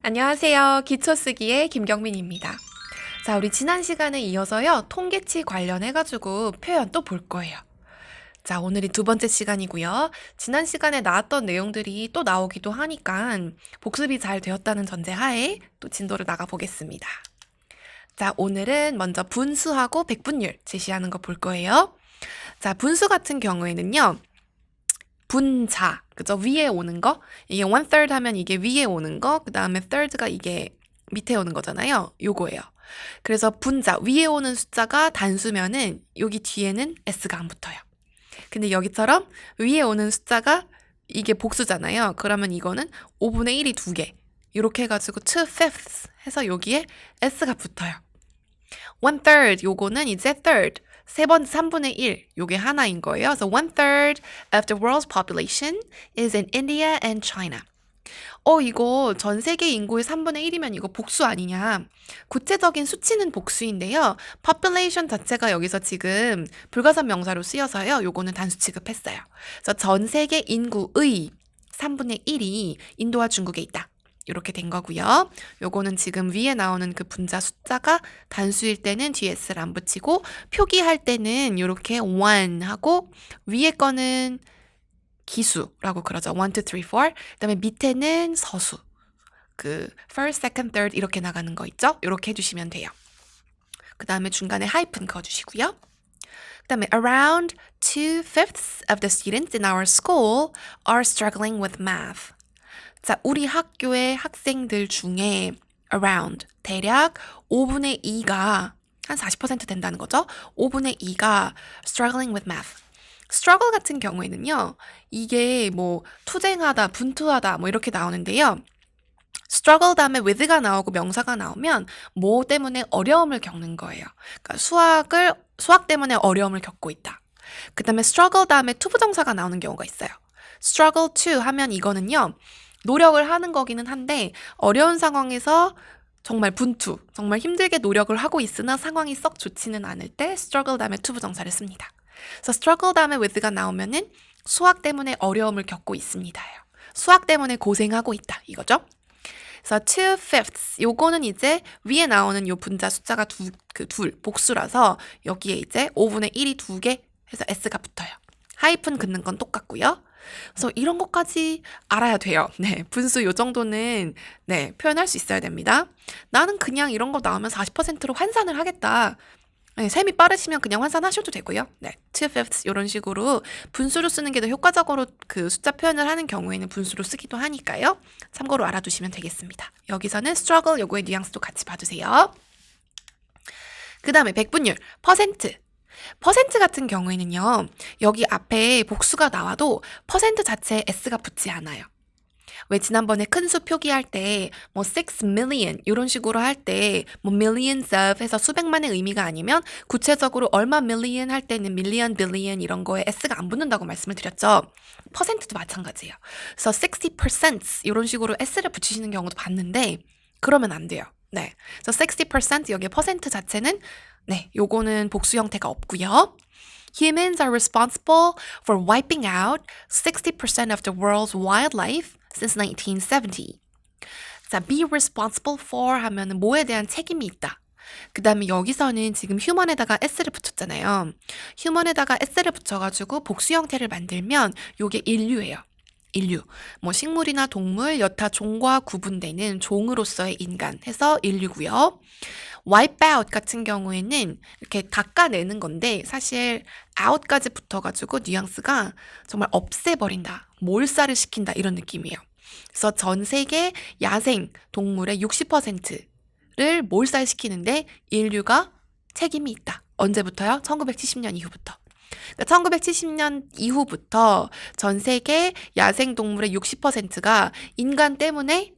안녕하세요. 기초쓰기의 김경민입니다. 자, 우리 지난 시간에 이어서요. 통계치 관련해가지고 표현 또 볼 거예요. 자, 오늘이 두 번째 시간이고요. 지난 시간에 나왔던 내용들이 또 나오기도 하니까 복습이 잘 되었다는 전제하에 또 진도를 나가 보겠습니다. 자, 오늘은 먼저 분수하고 백분율 제시하는 거 볼 거예요. 자, 분수 같은 경우에는요. 분자, 그죠? 위에 오는 거. 이게 1/3 하면 이게 위에 오는 거. 그 다음에 third가 이게 밑에 오는 거잖아요. 요거예요. 그래서 분자, 위에 오는 숫자가 단수면은 여기 뒤에는 s가 안 붙어요. 근데 여기처럼 위에 오는 숫자가 이게 복수잖아요. 그러면 이거는 5분의 1이 두 개. 이렇게 해가지고 2/5 해서 여기에 s가 붙어요. 1/3 요거는 이제 third. 3분의 1, 요게 하나인 거예요. So 1/3 of the world's population is in India and China. 이거 전 세계 인구의 3분의 1이면 이거 복수 아니냐. 구체적인 수치는 복수인데요. population 자체가 여기서 지금 불가산 명사로 쓰여서요. 요거는 단수 취급했어요. 그래서 전 세계 인구의 3분의 1이 인도와 중국에 있다. 이렇게 된 거고요. 요거는 지금 위에 나오는 그 분자 숫자가 단수일 때는 뒤에 s를 안 붙이고 표기할 때는 이렇게 1 하고 위에 거는 기수라고 그러죠. 1, 2, 3, 4. 그다음에 밑에는 서수. 그 first, second, third 이렇게 나가는 거 있죠? 이렇게 해주시면 돼요. 그 다음에 중간에 하이픈 그어주시고요. 그 다음에 around 2/5 of the students in our school are struggling with math. 자, 우리 학교의 학생들 중에 around 대략 5분의 2가 한 40% 된다는 거죠. 5분의 2가 struggling with math. struggle 같은 경우에는요. 이게 뭐 투쟁하다, 분투하다 뭐 이렇게 나오는데요. struggle 다음에 with가 나오고 명사가 나오면 뭐 때문에 어려움을 겪는 거예요. 그러니까 수학 때문에 어려움을 겪고 있다. 그 다음에 struggle 다음에 투부정사가 나오는 경우가 있어요. struggle to 하면 이거는요. 노력을 하는 거기는 한데 어려운 상황에서 정말 분투, 정말 힘들게 노력을 하고 있으나 상황이 썩 좋지는 않을 때 struggle 다음에 투부정사를 씁니다. 그래서 struggle 다음에 with가 나오면은 수학 때문에 어려움을 겪고 있습니다요. 수학 때문에 고생하고 있다 이거죠. 그래서 2/5 요거는 이제 위에 나오는 요 분자 숫자가 둘 복수라서 여기에 이제 5분의 1이 두 개 해서 s가 붙어요. 하이픈 긋는 건 똑같고요. 그래서 이런 것까지 알아야 돼요. 네, 분수 요 정도는 네, 표현할 수 있어야 됩니다. 나는 그냥 이런 거 나오면 40%로 환산을 하겠다. 네, 셈이 빠르시면 그냥 환산하셔도 되고요. 네, 2/5 이런 식으로 분수로 쓰는 게 더 효과적으로 그 숫자 표현을 하는 경우에는 분수로 쓰기도 하니까요. 참고로 알아두시면 되겠습니다. 여기서는 struggle 요거의 뉘앙스도 같이 봐주세요. 그 다음에 백분율, 퍼센트. 퍼센트 같은 경우에는요. 여기 앞에 복수가 나와도 퍼센트 자체에 s가 붙지 않아요. 왜 지난번에 큰 수 표기할 때 뭐 6 million 이런 식으로 할 때 뭐 millions of 해서 수백만의 의미가 아니면 구체적으로 얼마 million 할 때는 million, billion 이런 거에 s가 안 붙는다고 말씀을 드렸죠. 퍼센트도 마찬가지예요. 그래서 60% 이런 식으로 s를 붙이시는 경우도 봤는데 그러면 안 돼요. 네. 그래서 60% 여기에 퍼센트 자체는 네, 요거는 복수 형태가 없고요. Humans are responsible for wiping out 60% of the world's wildlife since 1970. 자, be responsible for 하면은 뭐에 대한 책임이 있다. 그 다음에 여기서는 지금 human에다가 s를 붙였잖아요. human에다가 s를 붙여가지고 복수 형태를 만들면 요게 인류예요. 인류. 뭐 식물이나 동물, 여타 종과 구분되는 종으로서의 인간 해서 인류고요. wipe out 같은 경우에는 이렇게 닦아내는 건데 사실 out까지 붙어가지고 뉘앙스가 정말 없애버린다, 몰살을 시킨다 이런 느낌이에요. 그래서 전 세계 야생 동물의 60%를 몰살시키는데 인류가 책임이 있다. 언제부터요? 1970년 이후부터. 1970년 이후부터 전 세계 야생 동물의 60%가 인간 때문에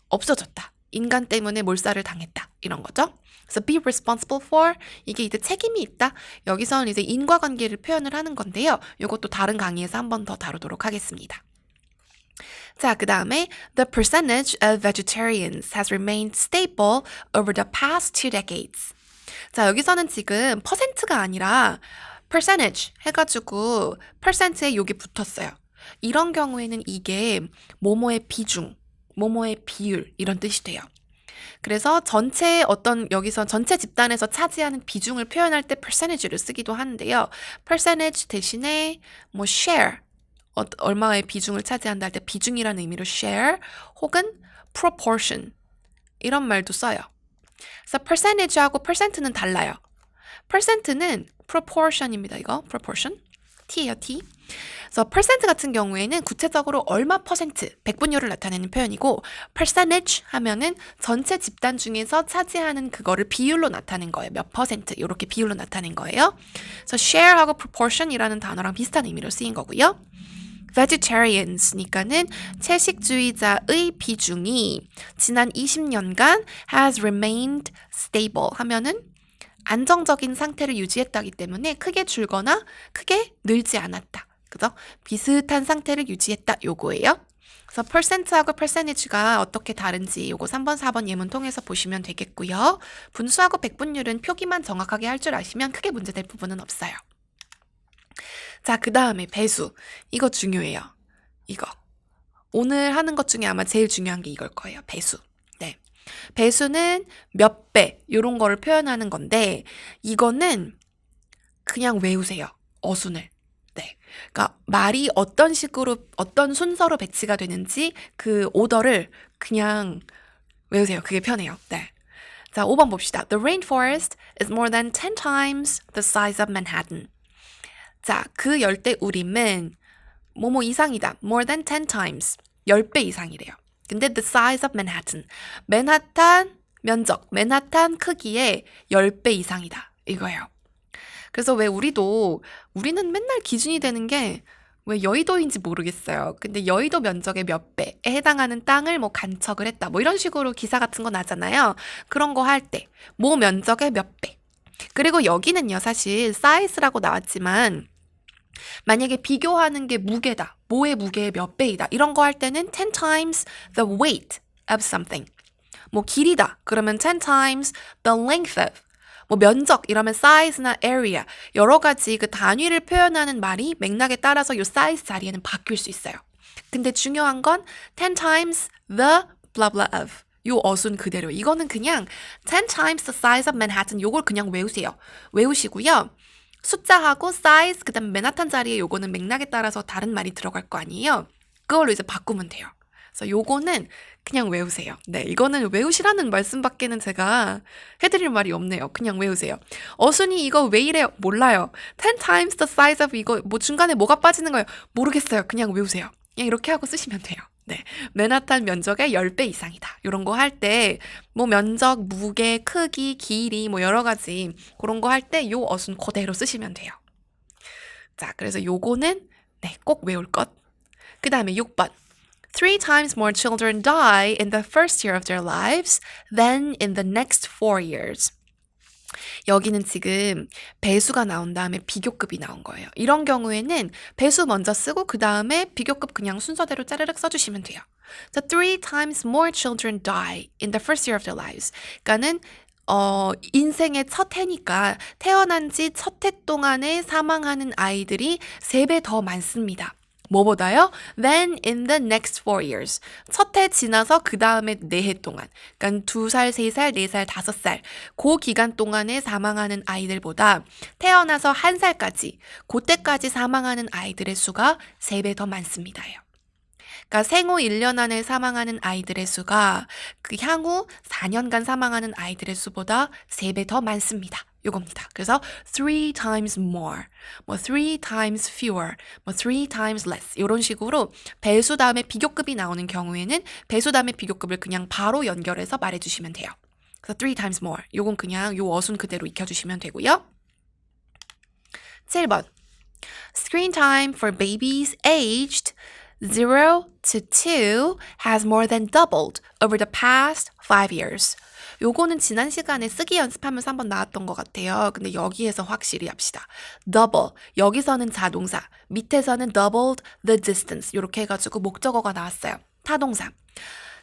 없어졌다. 인간 때문에 몰살을 당했다. 이런 거죠. 그래서 be responsible for 이게 이제 책임이 있다. 여기서는 이제 인과관계를 표현을 하는 건데요. 이것도 다른 강의에서 한 번 더 다루도록 하겠습니다. 자, 그 다음에 the percentage of vegetarians has remained stable over the past 2 decades. 자, 여기서는 지금 퍼센트가 아니라 percentage 해가지고 percent에 여기 붙었어요. 이런 경우에는 이게 뭐뭐의 비중, 뭐뭐의 비율 이런 뜻이 돼요. 그래서 여기서 전체 집단에서 차지하는 비중을 표현할 때 percentage를 쓰기도 하는데요. percentage 대신에 뭐 share, 얼마의 비중을 차지한다 할 때 비중이라는 의미로 share 혹은 proportion 이런 말도 써요. 그래서 percentage하고 percent는 달라요. percent는 proportion입니다. 이거 proportion T예요, T. 그래서 percent 같은 경우에는 구체적으로 얼마 퍼센트, 백분율을 나타내는 표현이고 percentage 하면은 전체 집단 중에서 차지하는 그거를 비율로 나타낸 거예요. 몇 퍼센트 이렇게 비율로 나타낸 거예요. 그래서 share하고 proportion이라는 단어랑 비슷한 의미로 쓰인 거고요. vegetarians니까는 채식주의자의 비중이 지난 20년간 has remained stable 하면은 안정적인 상태를 유지했다기 때문에 크게 줄거나 크게 늘지 않았다. 그죠? 비슷한 상태를 유지했다. 요거예요. 그래서 percent하고 percentage가 어떻게 다른지 요거 3번, 4번 예문 통해서 보시면 되겠고요. 분수하고 백분율은 표기만 정확하게 할 줄 아시면 크게 문제될 부분은 없어요. 자, 그 다음에 배수. 이거 중요해요. 이거. 오늘 하는 것 중에 아마 제일 중요한 게 이걸 거예요. 배수. 네. 배수는 몇 배, 요런 거를 표현하는 건데, 이거는 그냥 외우세요. 어순을. 네. 그러니까 말이 어떤 식으로, 어떤 순서로 배치가 되는지 그 오더를 그냥 외우세요. 그게 편해요. 네. 자, 5번 봅시다. The rainforest is more than 10 times the size of Manhattan. 자, 그 열대우림은 뭐뭐 이상이다. More than 10 times. 10배 이상이래요. 근데 the size of Manhattan. 맨하탄 면적, 맨하탄 크기의 10배 이상이다. 이거예요. 그래서 왜 우리는 맨날 기준이 되는 게 왜 여의도인지 모르겠어요. 근데 여의도 면적의 몇 배에 해당하는 땅을 뭐 간척을 했다. 뭐 이런 식으로 기사 같은 거 나잖아요. 그런 거 할 때, 뭐 면적의 몇 배. 그리고 여기는요, 사실 size라고 나왔지만 만약에 비교하는 게 무게다. 뭐의 무게의 몇 배이다. 이런 거 할 때는 10 times the weight of something. 뭐 길이다. 그러면 10 times the length of. 뭐 면적 이러면 size나 area. 여러 가지 그 단위를 표현하는 말이 맥락에 따라서 요 size 자리에는 바뀔 수 있어요. 근데 중요한 건 10 times the blah blah of. 요 어순 그대로. 이거는 그냥 10 times the size of Manhattan. 요걸 그냥 외우세요. 외우시고요. 숫자하고 size, 그 다음에 맨하탄 자리에 요거는 맥락에 따라서 다른 말이 들어갈 거 아니에요? 그걸로 이제 바꾸면 돼요. 그래서 요거는 그냥 외우세요. 네, 이거는 외우시라는 말씀밖에는 제가 해드릴 말이 없네요. 그냥 외우세요. 어순이 이거 왜 이래요? 몰라요. 10 times the size of 이거 뭐 중간에 뭐가 빠지는 거예요? 모르겠어요. 그냥 외우세요. 그냥 이렇게 하고 쓰시면 돼요. 네, 맨하탄 면적의 10배 이상이다. 이런 거 할 때 뭐 면적, 무게, 크기, 길이 뭐 여러 가지 그런 거 할 때 요 어순 그대로 쓰시면 돼요. 자, 그래서 요거는 네, 꼭 외울 것. 그 다음에 6번. 3 times more children die in the first year of their lives than in the next 4 years. 여기는 지금 배수가 나온 다음에 비교급이 나온 거예요. 이런 경우에는 배수 먼저 쓰고 그 다음에 비교급 그냥 순서대로 짜르륵 써주시면 돼요. So 3 times more children die in the first year of their lives. 그러니까는 인생의 첫 해니까 태어난 지 첫 해 동안에 사망하는 아이들이 3배 더 많습니다. 뭐보다요? Then in the next 4 years. 첫 해 지나서 그 다음에 4해 동안. 그러니까 2살, 3살, 4살, 5살. 그 기간 동안에 사망하는 아이들보다 태어나서 1살까지, 그때까지 사망하는 아이들의 수가 3배 더 많습니다요. 그러니까 생후 1년 안에 사망하는 아이들의 수가 그 향후 4년간 사망하는 아이들의 수보다 3배 더 많습니다. 요겁니다. 그래서 3 times more, 뭐 3 times fewer, 뭐 3 times less 이런 식으로 배수 다음에 비교급이 나오는 경우에는 배수 다음에 비교급을 그냥 바로 연결해서 말해주시면 돼요. 그래서 3 times more, 요건 그냥 요 어순 그대로 익혀주시면 되고요. 7번. Screen time for babies aged 0 to 2 has more than doubled over the past 5 years. 요거는 지난 시간에 쓰기 연습하면서 한번 나왔던 것 같아요. 근데 여기에서 확실히 합시다. double, 여기서는 자동사, 밑에서는 doubled the distance 이렇게 해가지고 목적어가 나왔어요. 타동사.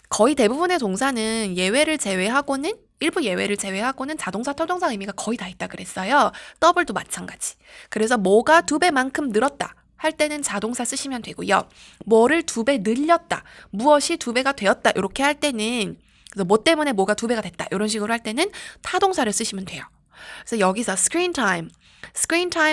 거의 대부분의 동사는 일부 예외를 제외하고는 자동사, 타동사 의미가 거의 다 있다 그랬어요. double도 마찬가지. 그래서 뭐가 2배만큼 늘었다. 할 때는 자동사 쓰시면 되고요. 뭐를 2배 늘렸다, 무엇이 2배가 되었다 이렇게 할 때는 그래서 뭐 때문에 뭐가 2배가 됐다 이런 식으로 할 때는 타동사를 쓰시면 돼요. 그래서 여기서 screen time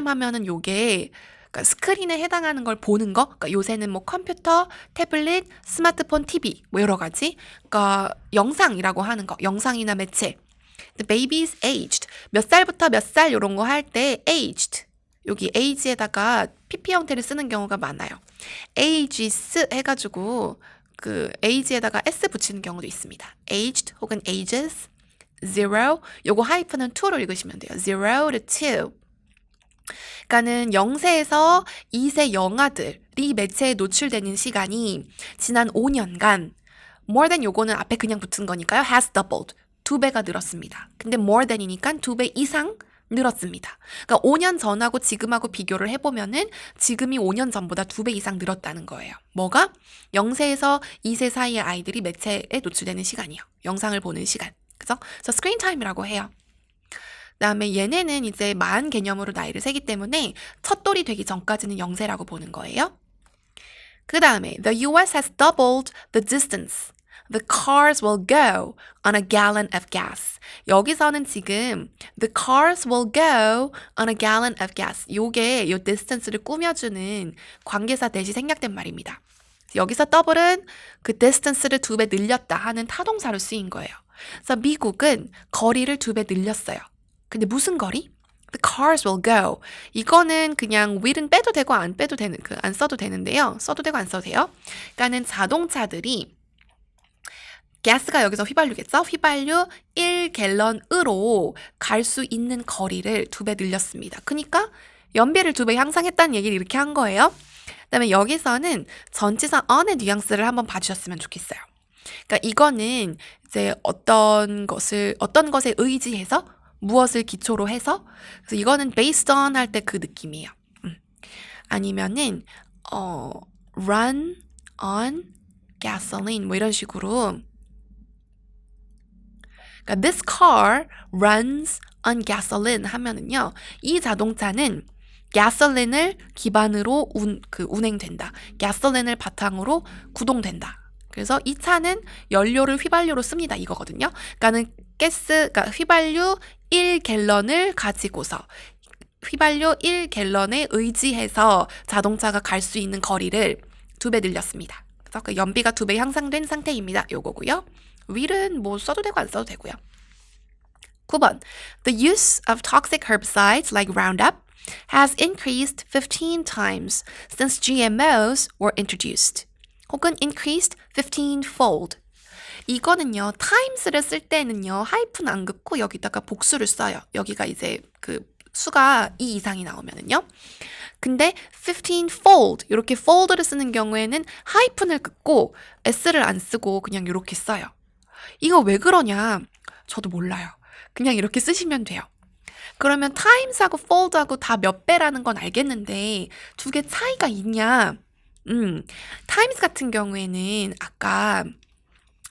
하면은 요게 그러니까 스크린에 해당하는 걸 보는 거. 그러니까 요새는 뭐 컴퓨터, 태블릿, 스마트폰, TV 뭐 여러 가지. 그러니까 영상이라고 하는 거. 영상이나 매체. The baby is aged. 몇 살부터 몇 살 이런 거 할 때 aged. 여기 age에다가 pp 형태를 쓰는 경우가 많아요. ages 해가지고 그 age에다가 s 붙이는 경우도 있습니다. aged 혹은 ages, zero. 요거 하이픈은 2로 읽으시면 돼요. 0 to 2. 그러니까는 0세에서 2세 영아들이 매체에 노출되는 시간이 지난 5년간 more than 요거는 앞에 그냥 붙은 거니까요. has doubled. 2배가 늘었습니다. 근데 more than이니까 2배 이상 늘었습니다. 그러니까 5년 전하고 지금하고 비교를 해보면은 지금이 5년 전보다 2배 이상 늘었다는 거예요. 뭐가? 0세에서 2세 사이의 아이들이 매체에 노출되는 시간이요. 영상을 보는 시간. 그죠? 그래서 스크린 타임이라고 해요. 그다음에 얘네는 이제 만 개념으로 나이를 세기 때문에 첫돌이 되기 전까지는 0세라고 보는 거예요. 그 다음에 the US has doubled the distance the cars will go on a gallon of gas. 여기서는 지금 the cars will go on a gallon of gas. 요게 요 distance를 꾸며주는 관계사 대시 생략된 말입니다. 여기서 double은 그 distance를 2배 늘렸다 하는 타동사로 쓰인 거예요. 그래서 미국은 거리를 2배 늘렸어요. 근데 무슨 거리? The cars will go. 이거는 그냥 will은 빼도 되고 안 빼도 되는 안 써도 되는데요. 써도 되고 안 써도 돼요. 그러니까는 자동차들이 가스가 여기서 휘발유겠죠? 휘발유 1갤런으로 갈 수 있는 거리를 2배 늘렸습니다. 그러니까 연비를 2배 향상했다는 얘기를 이렇게 한 거예요. 그다음에 여기서는 전치사 on의 뉘앙스를 한번 봐주셨으면 좋겠어요. 그러니까 이거는 이제 어떤 것에 의지해서 무엇을 기초로 해서 그래서 이거는 based on 할 때 그 느낌이에요. 아니면은 run on gasoline 뭐 이런 식으로 그러니까 this car runs on gasoline 하면은요. 이 자동차는 gasoline을 기반으로 운행된다. gasoline을 바탕으로 구동된다. 그래서 이 차는 연료를 휘발유로 씁니다. 이거거든요. 그러니까는 그러니까 휘발유 1갤런을 가지고서 휘발유 1갤런에 의지해서 자동차가 갈 수 있는 거리를 2배 늘렸습니다. 그래서 그 연비가 2배 향상된 상태입니다. 요거고요. will은 뭐 써도 되고 안 써도 되고요. 9번. The use of toxic herbicides like Roundup has increased 15 times since GMOs were introduced. 혹은 increased 15-fold. 이거는요, times를 쓸 때는요, 하이픈 안 긋고 여기다가 복수를 써요. 여기가 이제 그 수가 2 이상이 나오면은요. 근데 15-fold, 이렇게 fold를 쓰는 경우에는 하이픈을 긋고 s를 안 쓰고 그냥 이렇게 써요. 이거 왜 그러냐? 저도 몰라요. 그냥 이렇게 쓰시면 돼요. 그러면 times하고 fold하고 다 몇 배라는 건 알겠는데 두 개 차이가 있냐? times 같은 경우에는 아까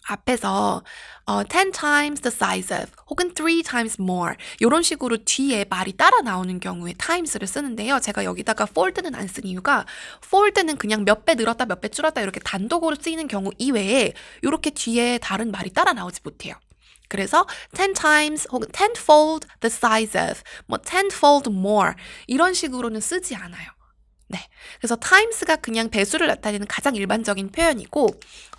앞에서 10 times the size of 혹은 3 times more 이런 식으로 뒤에 말이 따라 나오는 경우에 times를 쓰는데요. 제가 여기다가 fold는 안 쓴 이유가 fold는 그냥 몇 배 늘었다 몇 배 줄었다 이렇게 단독으로 쓰이는 경우 이외에 이렇게 뒤에 다른 말이 따라 나오지 못해요. 그래서 10 times 혹은 10fold the size of 뭐 10fold more 이런 식으로는 쓰지 않아요. 네, 그래서 times가 그냥 배수를 나타내는 가장 일반적인 표현이고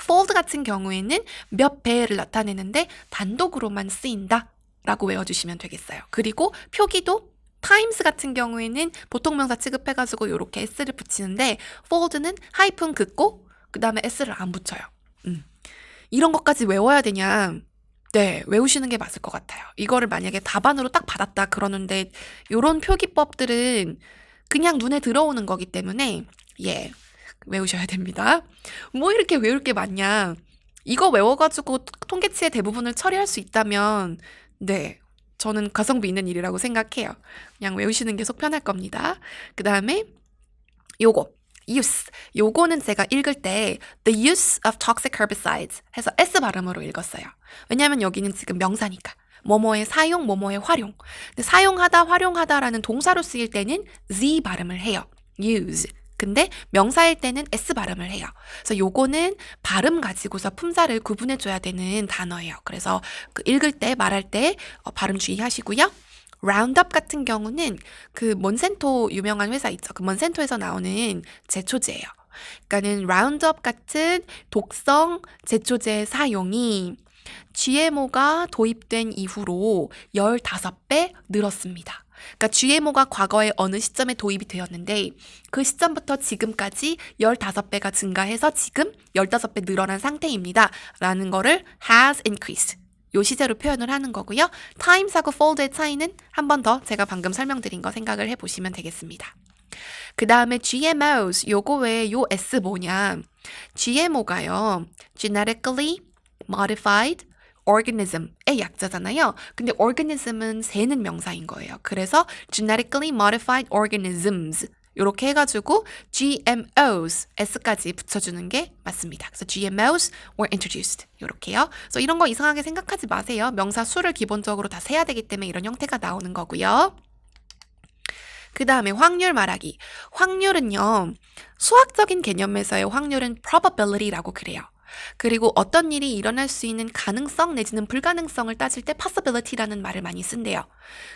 fold 같은 경우에는 몇 배를 나타내는데 단독으로만 쓰인다 라고 외워주시면 되겠어요. 그리고 표기도 times 같은 경우에는 보통명사 취급해가지고 이렇게 s를 붙이는데 fold는 하이픈 긋고 그 다음에 s를 안 붙여요. 이런 것까지 외워야 되냐? 네, 외우시는 게 맞을 것 같아요. 이거를 만약에 답안으로 딱 받았다 그러는데 이런 표기법들은 그냥 눈에 들어오는 거기 때문에 외우셔야 됩니다. 뭐 이렇게 외울 게 많냐. 이거 외워가지고 통계치의 대부분을 처리할 수 있다면 네, 저는 가성비 있는 일이라고 생각해요. 그냥 외우시는 게 속 편할 겁니다. 그 다음에 요거 use. 요거는 제가 읽을 때 the use of toxic herbicides 해서 S 발음으로 읽었어요. 왜냐하면 여기는 지금 명사니까. 뭐뭐의 사용, 뭐뭐의 활용. 근데 사용하다, 활용하다라는 동사로 쓰일 때는 Z 발음을 해요. use. 근데 명사일 때는 S 발음을 해요. 그래서 요거는 발음 가지고서 품사를 구분해줘야 되는 단어예요. 그래서 그 읽을 때, 말할 때 발음 주의하시고요. 라운드업 같은 경우는 그 몬센토 유명한 회사 있죠. 그 몬센토에서 나오는 제초제예요. 그러니까는 라운드업 같은 독성 제초제 사용이 GMO가 도입된 이후로 15배 늘었습니다. 그러니까 GMO가 과거에 어느 시점에 도입이 되었는데 그 시점부터 지금까지 15배가 증가해서 지금 15배 늘어난 상태입니다. 라는 거를 has increased. 요 시제로 표현을 하는 거고요. times하고 fold의 차이는 한 번 더 제가 방금 설명드린 거 생각을 해보시면 되겠습니다. 그 다음에 GMOs, 요거 외에 요 S 뭐냐. GMO가요. Genetically Modified organism의 약자잖아요. 근데 organism은 새는 명사인 거예요. 그래서 genetically modified organisms 이렇게 해가지고 GMOs, S까지 붙여주는 게 맞습니다. 그래서 GMOs were introduced 이렇게요. 그래서 이런 거 이상하게 생각하지 마세요. 명사 수를 기본적으로 다 세야 되기 때문에 이런 형태가 나오는 거고요. 그 다음에 확률 말하기. 확률은요. 수학적인 개념에서의 확률은 probability라고 그래요. 그리고 어떤 일이 일어날 수 있는 가능성 내지는 불가능성을 따질 때 possibility라는 말을 많이 쓴대요.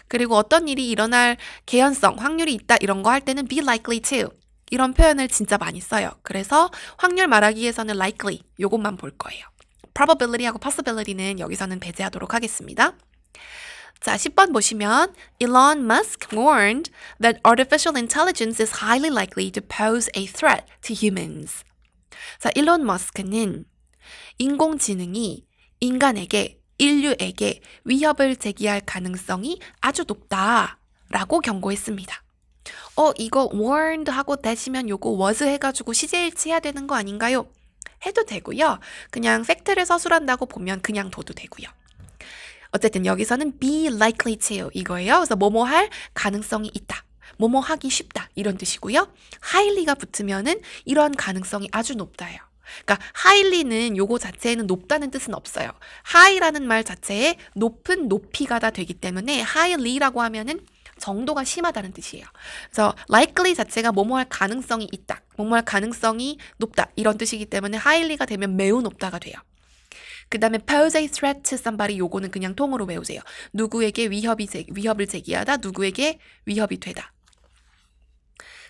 그리고 어떤 일이 일어날 개연성, 확률이 있다 이런 거 할 때는 be likely to 이런 표현을 진짜 많이 써요. 그래서 확률 말하기에서는 likely 요것만 볼 거예요. probability하고 possibility는 여기서는 배제하도록 하겠습니다. 자, 10번 보시면 Elon Musk warned that artificial intelligence is highly likely to pose a threat to humans. 자, 일론 머스크는 인공지능이 인간에게, 인류에게 위협을 제기할 가능성이 아주 높다라고 경고했습니다. 이거 warned 하고 대시면 요거 was 해가지고 시제일치해야 되는 거 아닌가요? 해도 되고요. 그냥 팩트를 서술한다고 보면 그냥 둬도 되고요. 어쨌든 여기서는 be likely to 이거예요. 그래서 뭐뭐 할 가능성이 있다. 뭐뭐 하기 쉽다 이런 뜻이고요. highly가 붙으면은 이런 가능성이 아주 높다예요. 그러니까 highly는 요거 자체에는 높다는 뜻은 없어요. high라는 말 자체에 높은 높이가 다 되기 때문에 highly라고 하면은 정도가 심하다는 뜻이에요. 그래서 likely 자체가 뭐뭐 할 가능성이 있다. 뭐뭐 할 가능성이 높다. 이런 뜻이기 때문에 highly가 되면 매우 높다가 돼요. 그 다음에 pose a threat to somebody 요거는 그냥 통으로 외우세요. 누구에게 위협을 제기하다. 누구에게 위협이 되다.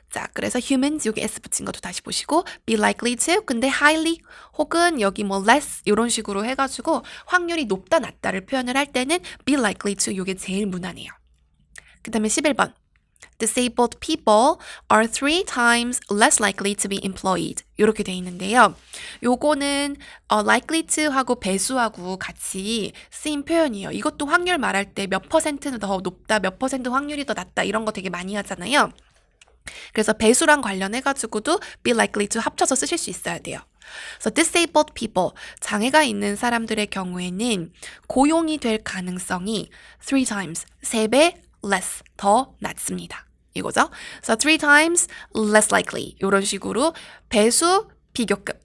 자, 그래서 humans 여기 s 붙인 것도 다시 보시고 be likely to 근데 highly 혹은 여기 뭐 less 이런 식으로 해가지고 확률이 높다 낮다를 표현을 할 때는 be likely to 요게 제일 무난해요. 그 다음에 11번 disabled people are 3 times less likely to be employed 이렇게 돼 있는데요. 요거는 likely to 하고 배수하고 같이 쓰인 표현이에요. 이것도 확률 말할 때 몇 퍼센트는 더 높다 몇 퍼센트 확률이 더 낮다 이런 거 되게 많이 하잖아요. 그래서 배수랑 관련해가지고도 be likely to 합쳐서 쓰실 수 있어야 돼요. 그래서 disabled people, 장애가 있는 사람들의 경우에는 고용이 될 가능성이 3 times, 3배 less, 더 낮습니다. 이거죠? 그래서 3 times less likely 이런 식으로 배수, 비교급,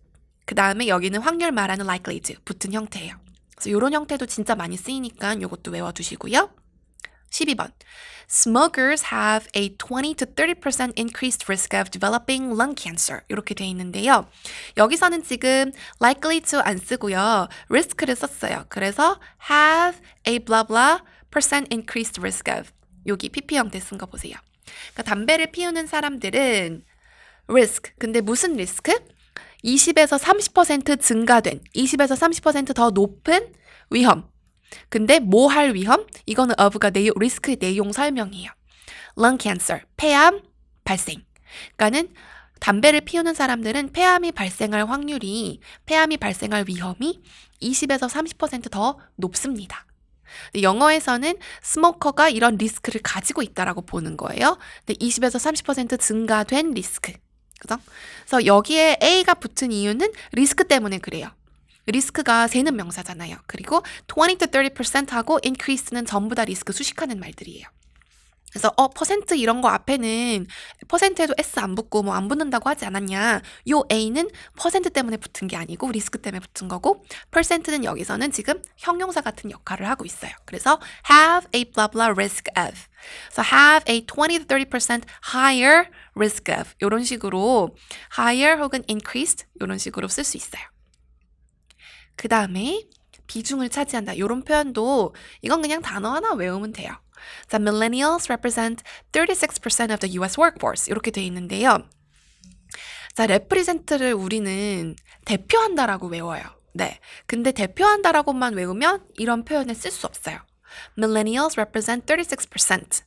그 다음에 여기는 확률 말하는 likely to 붙은 형태예요. 그래서 이런 형태도 진짜 많이 쓰이니까 이것도 외워두시고요. 12번. Smokers have a 20 to 30% increased risk of developing lung cancer. 이렇게 돼 있는데요. 여기서는 지금 likely to 안 쓰고요. risk를 썼어요. 그래서 have a blah blah percent increased risk of. 여기 PP 형태 쓴 거 보세요. 그러니까 담배를 피우는 사람들은 risk. 근데 무슨 리스크? 20에서 30% 증가된, 20에서 30% 더 높은 위험. 근데 뭐 할 위험? 이거는 of가 리스크의 내용 설명이에요. lung cancer, 폐암 발생. 그러니까는 담배를 피우는 사람들은 폐암이 발생할 위험이 20에서 30% 더 높습니다. 영어에서는 스모커가 이런 리스크를 가지고 있다라고 보는 거예요. 근데 20에서 30% 증가된 리스크. 그죠? 그래서 여기에 A가 붙은 이유는 리스크 때문에 그래요. 리스크가 세는 명사잖아요. 그리고 20 to 30% 하고 increase는 전부 다 리스크 수식하는 말들이에요. 그래서 퍼센트 이런 거 앞에는 퍼센트에도 s 안 붙고 뭐 안 붙는다고 하지 않았냐. 요 a는 퍼센트 때문에 붙은 게 아니고 리스크 때문에 붙은 거고 percent는 여기서는 지금 형용사 같은 역할을 하고 있어요. 그래서 have a blah blah risk of. So have a 20 to 30% higher risk of. 이런 식으로 higher 혹은 increased 이런 식으로 쓸 수 있어요. 그 다음에 비중을 차지한다. 이런 표현도 이건 그냥 단어 하나 외우면 돼요. 자, millennials represent 36% of the US workforce 이렇게 돼 있는데요. 자, represent를 우리는 대표한다라고 외워요. 네. 근데 대표한다라고만 외우면 이런 표현을 쓸 수 없어요. Millennials represent 36%.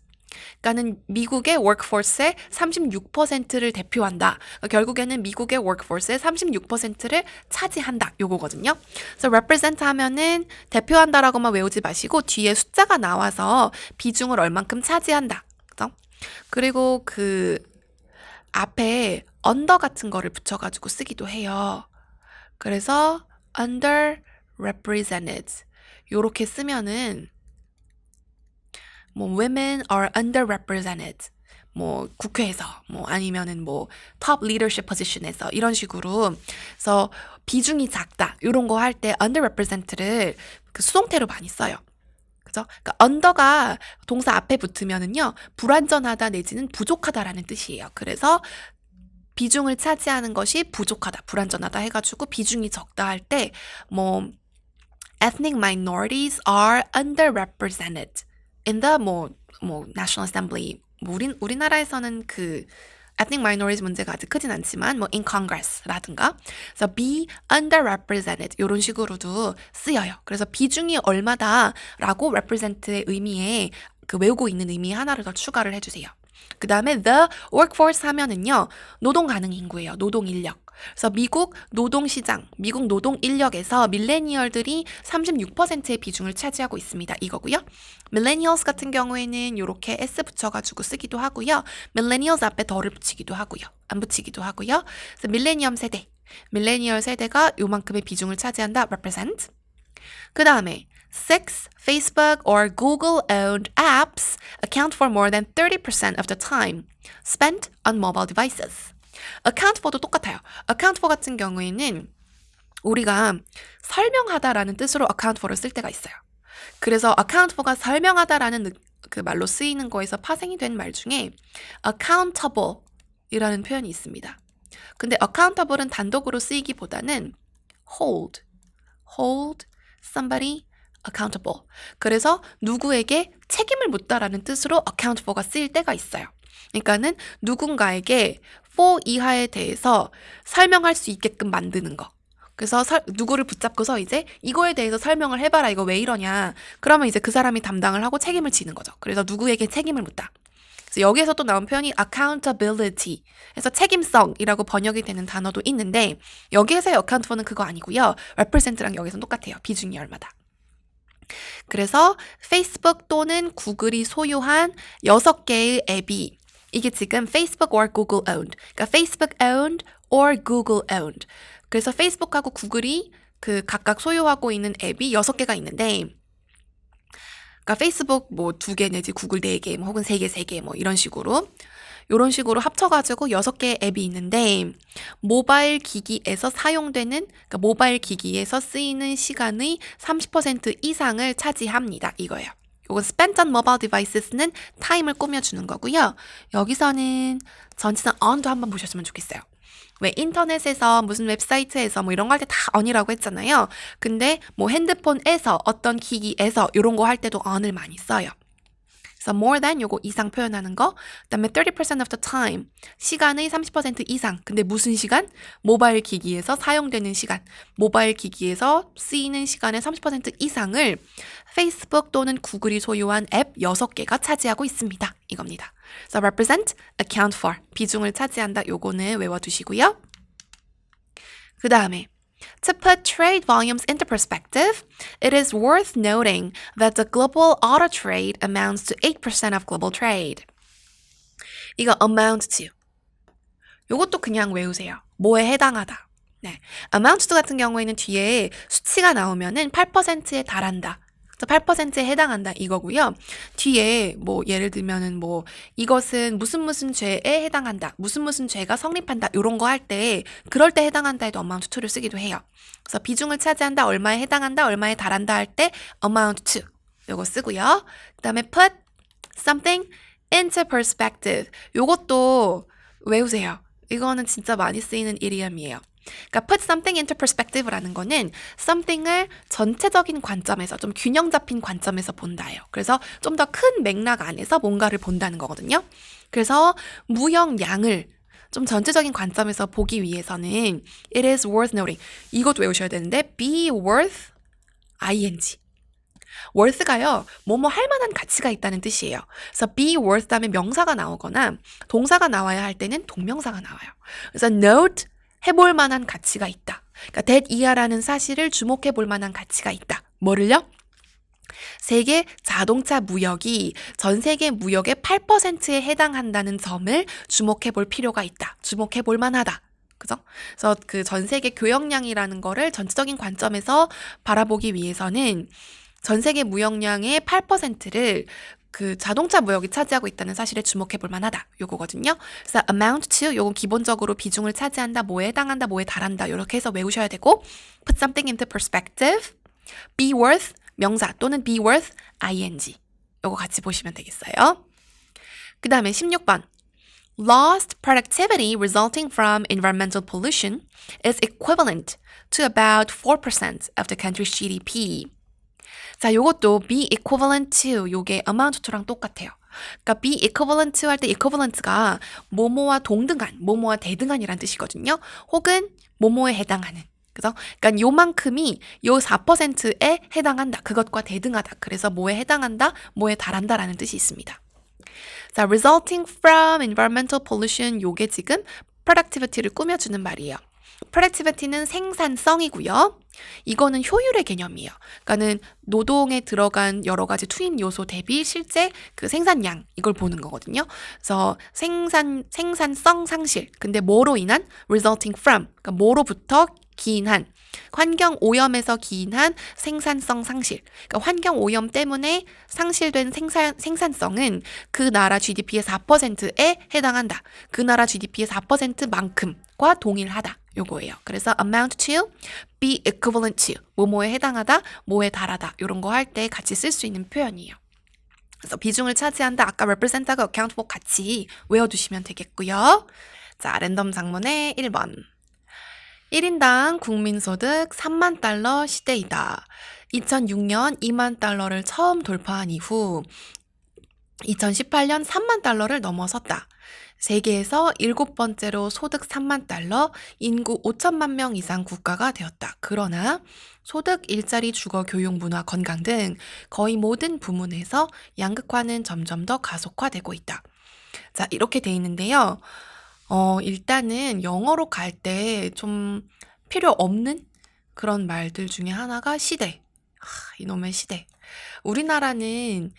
그러니까는 미국의 workforce의 36%를 대표한다. 그러니까 결국에는 미국의 workforce의 36%를 차지한다. 요거거든요. 그래서 represent 하면은 대표한다라고만 외우지 마시고 뒤에 숫자가 나와서 비중을 얼만큼 차지한다. 그죠? 그리고 그 앞에 under 같은 거를 붙여가지고 쓰기도 해요. 그래서 underrepresented 요렇게 쓰면은 뭐 women are underrepresented 뭐 국회에서 뭐 아니면은 뭐 top leadership position에서 이런 식으로 그래서 비중이 작다 이런 거 할 때 underrepresented를 그 수동태로 많이 써요. 그죠? 그러니까 under가 동사 앞에 붙으면은요 불완전하다 내지는 부족하다라는 뜻이에요. 그래서 비중을 차지하는 것이 부족하다, 불완전하다 해가지고 비중이 적다 할 때 뭐 ethnic minorities are underrepresented in the National Assembly. 우리나라에서는 그 ethnic minorities 문제가 아직 크진 않지만 뭐 in Congress라든가 그래서 be underrepresented 이런 식으로도 쓰여요. 그래서 비중이 얼마다라고 represent의 의미에 그 외우고 있는 의미 하나를 더 추가를 해주세요. 그 다음에 the workforce 하면은요 노동 가능 인구예요. 노동 인력. 그래서 미국 노동시장, 미국 노동 인력에서 밀레니얼들이 36%의 비중을 차지하고 있습니다. 이거고요. millennials 같은 경우에는 이렇게 s 붙여가지고 쓰기도 하고요. millennials 앞에 더를 붙이기도 하고요. 안 붙이기도 하고요. 그래서 밀레니얼 세대가 요만큼의 비중을 차지한다. represent. 그 다음에 Six Facebook or Google-owned apps account for more than 30% of the time spent on mobile devices. account for도 똑같아요. account for 같은 경우에는 우리가 설명하다라는 뜻으로 account for를 쓸 때가 있어요. 그래서 account for가 설명하다라는 그 말로 쓰이는 거에서 파생이 된 말 중에 accountable 이라는 표현이 있습니다. 근데 accountable은 단독으로 쓰이기보다는 hold somebody accountable. 그래서 누구에게 책임을 묻다라는 뜻으로 account for가 쓰일 때가 있어요. 그러니까는 누군가에게 for 이하에 대해서 설명할 수 있게끔 만드는 거. 그래서 누구를 붙잡고서 이제 이거에 대해서 설명을 해봐라. 이거 왜 이러냐. 그러면 이제 그 사람이 담당을 하고 책임을 지는 거죠. 그래서 누구에게 책임을 묻다. 그래서 여기에서 또 나온 표현이 accountability. 그래서 책임성이라고 번역이 되는 단어도 있는데 여기에서의 account for는 그거 아니고요. represent랑 여기서는 똑같아요. 비중이 얼마다. 그래서 페이스북 또는 구글이 소유한 6개의 앱이 이게 지금 Facebook or Google owned. 그러니까 Facebook owned or Google owned. 그래서 페이스북하고 구글이 그 각각 소유하고 있는 앱이 6개가 있는데 그러니까 페이스북 뭐 2개 내지 구글 4개 뭐 혹은 3개, 3개 뭐 이런 식으로 합쳐가지고 6개의 앱이 있는데 모바일 기기에서 사용되는 그러니까 모바일 기기에서 쓰이는 시간의 30% 이상을 차지합니다. 이거예요. 요건 spent on mobile devices는 타임을 꾸며주는 거고요. 여기서는 전치사 on도 한번 보셨으면 좋겠어요. 왜 인터넷에서 무슨 웹사이트에서 뭐 이런 거 할 때 다 on이라고 했잖아요. 근데 뭐 핸드폰에서 어떤 기기에서 이런 거 할 때도 on을 많이 써요. 그래서 more than 요거 이상 표현하는 거. 그다음에 30% of the time. 시간의 30% 이상. 근데 무슨 시간? 모바일 기기에서 사용되는 시간. 모바일 기기에서 쓰이는 시간의 30% 이상을 페이스북 또는 구글이 소유한 앱 6개가 차지하고 있습니다. 이겁니다. 그래서 represent, account for. 비중을 차지한다. 요거는 외워두시고요. 그 다음에 To put trade volumes into perspective, it is worth noting that the global auto trade amounts to 8% of global trade. 이거 amount to. 이것도 그냥 외우세요. 뭐에 해당하다. 네. amount to 같은 경우에는 뒤에 수치가 나오면은 8%에 달한다. 그래서 8%에 해당한다 이거고요. 뒤에 뭐 예를 들면은 뭐 이것은 무슨 무슨 죄에 해당한다. 무슨 무슨 죄가 성립한다. 요런 거 할 때 그럴 때 해당한다 해도 amount to를 쓰기도 해요. 그래서 비중을 차지한다, 얼마에 해당한다, 얼마에 달한다 할 때 amount to 요거 쓰고요. 그다음에 put something into perspective. 요것도 외우세요. 이거는 진짜 많이 쓰이는 이디엄이에요. 그러니까 put something into perspective라는 거는 something을 전체적인 관점에서 좀 균형 잡힌 관점에서 본다예요. 그래서 좀 더 큰 맥락 안에서 뭔가를 본다는 거거든요. 그래서 무형량을 좀 전체적인 관점에서 보기 위해서는 it is worth noting. 이것도 외우셔야 되는데 be worth ing. worth가요, 뭐뭐 할 만한 가치가 있다는 뜻이에요. 그래서 be worth 다음에 명사가 나오거나 동사가 나와야 할 때는 동명사가 나와요. 그래서 note 해볼 만한 가치가 있다. 그러니까 that 이하라는 사실을 주목해 볼 만한 가치가 있다. 뭐를요? 세계 자동차 무역이 전 세계 무역의 8%에 해당한다는 점을 주목해 볼 필요가 있다. 주목해 볼 만하다. 그죠? 그래서 그 전 세계 교역량이라는 거를 전체적인 관점에서 바라보기 위해서는 전 세계 무역량의 8%를 그 자동차 무역이 차지하고 있다는 사실에 주목해 볼 만하다. 요거거든요. 그래서 amount to 요건 기본적으로 비중을 차지한다, 뭐에 해당한다, 뭐에 달한다. 요렇게 해서 외우셔야 되고 put something into perspective, be worth 명사 또는 be worth ing. 요거 같이 보시면 되겠어요. 그 다음에 16번. Lost productivity resulting from environmental pollution is equivalent to about 4% of the country's GDP. 자, 요것도 be equivalent to 요게 amount to랑 똑같아요. 그러니까 be equivalent to 할 때 equivalent가 뭐뭐와 동등한, 뭐뭐와 대등한이란 뜻이거든요. 혹은 뭐뭐에 해당하는. 그죠? 그러니까 요만큼이 요 4%에 해당한다. 그것과 대등하다. 그래서 뭐에 해당한다, 뭐에 달한다라는 뜻이 있습니다. 자, resulting from environmental pollution 요게 지금 productivity를 꾸며주는 말이에요. productivity는 생산성이고요. 이거는 효율의 개념이에요. 그러니까는 노동에 들어간 여러 가지 투입 요소 대비 실제 그 생산량 이걸 보는 거거든요. 그래서 생산성 상실. 근데 뭐로 인한 resulting from 그러니까 뭐로부터 기인한 환경 오염에서 기인한 생산성 상실. 그러니까 환경 오염 때문에 상실된 생산성은 그 나라 GDP의 4%에 해당한다. 그 나라 GDP의 4%만큼과 동일하다. 요거예요. 그래서 amount to, be equivalent to, 뭐뭐에 해당하다, 뭐에 달하다 이런 거 할 때 같이 쓸 수 있는 표현이에요. 그래서 비중을 차지한다. 아까 represent하고 account for 같이 외워두시면 되겠고요. 자, 랜덤 장문의 1번. 1인당 국민소득 3만 달러 시대이다. 2006년 2만 달러를 처음 돌파한 이후 2018년 3만 달러를 넘어섰다. 세계에서 7번째로 소득 3만 달러, 인구 5천만 명 이상 국가가 되었다. 그러나 소득, 일자리, 주거, 교육, 문화, 건강 등 거의 모든 부문에서 양극화는 점점 더 가속화되고 있다. 자, 이렇게 돼 있는데요. 일단은 영어로 갈 때 좀 필요 없는 그런 말들 중에 하나가 시대. 이놈의 시대. 우리나라는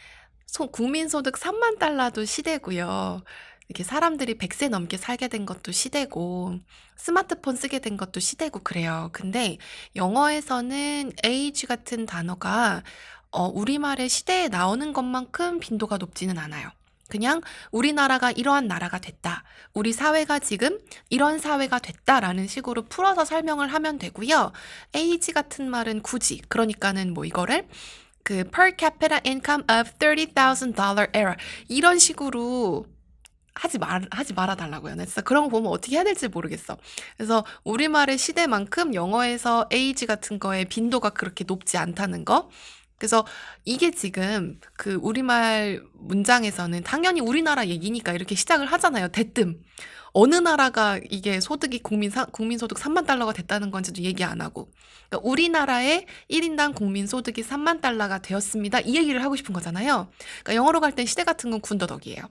국민소득 3만 달러도 시대고요. 이렇게 사람들이 100세 넘게 살게 된 것도 시대고 스마트폰 쓰게 된 것도 시대고 그래요. 근데 영어에서는 age 같은 단어가 우리말의 시대에 나오는 것만큼 빈도가 높지는 않아요. 그냥 우리나라가 이러한 나라가 됐다. 우리 사회가 지금 이런 사회가 됐다라는 식으로 풀어서 설명을 하면 되고요. age 같은 말은 굳이 그러니까는 뭐 이거를 그 per capita income of $30,000 era 이런 식으로 하지 말아달라고요. 나 진짜 그런 거 보면 어떻게 해야 될지 모르겠어. 그래서 우리말의 시대만큼 영어에서 age 같은 거의 빈도가 그렇게 높지 않다는 거. 그래서 이게 지금 그 우리말 문장에서는 당연히 우리나라 얘기니까 이렇게 시작을 하잖아요. 대뜸. 어느 나라가 이게 소득이 국민소득 3만 달러가 됐다는 건지도 얘기 안 하고. 그러니까 우리나라의 1인당 국민소득이 3만 달러가 되었습니다. 이 얘기를 하고 싶은 거잖아요. 그러니까 영어로 갈 땐 시대 같은 건 군더더기예요.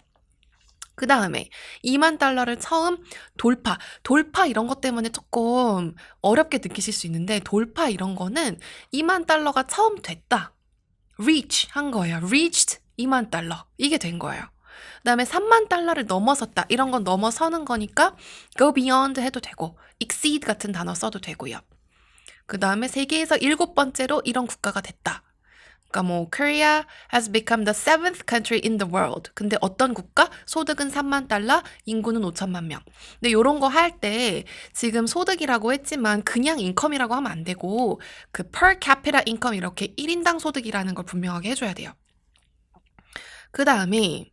그 다음에 2만 달러를 처음 돌파 이런 것 때문에 조금 어렵게 느끼실 수 있는데 돌파 이런 거는 2만 달러가 처음 됐다. reach 한 거예요. reached 2만 달러. 이게 된 거예요. 그 다음에 3만 달러를 넘어섰다. 이런 건 넘어서는 거니까 go beyond 해도 되고 exceed 같은 단어 써도 되고요. 그 다음에 세계에서 7번째로 이런 국가가 됐다. 그러니까 뭐 Korea has become the seventh country in the world. 근데 어떤 국가? 소득은 3만 달러, 인구는 5천만 명. 근데 요런 거 할 때 지금 소득이라고 했지만 그냥 인컴이라고 하면 안 되고 그 per capita income 이렇게 1인당 소득이라는 걸 분명하게 해줘야 돼요. 그 다음에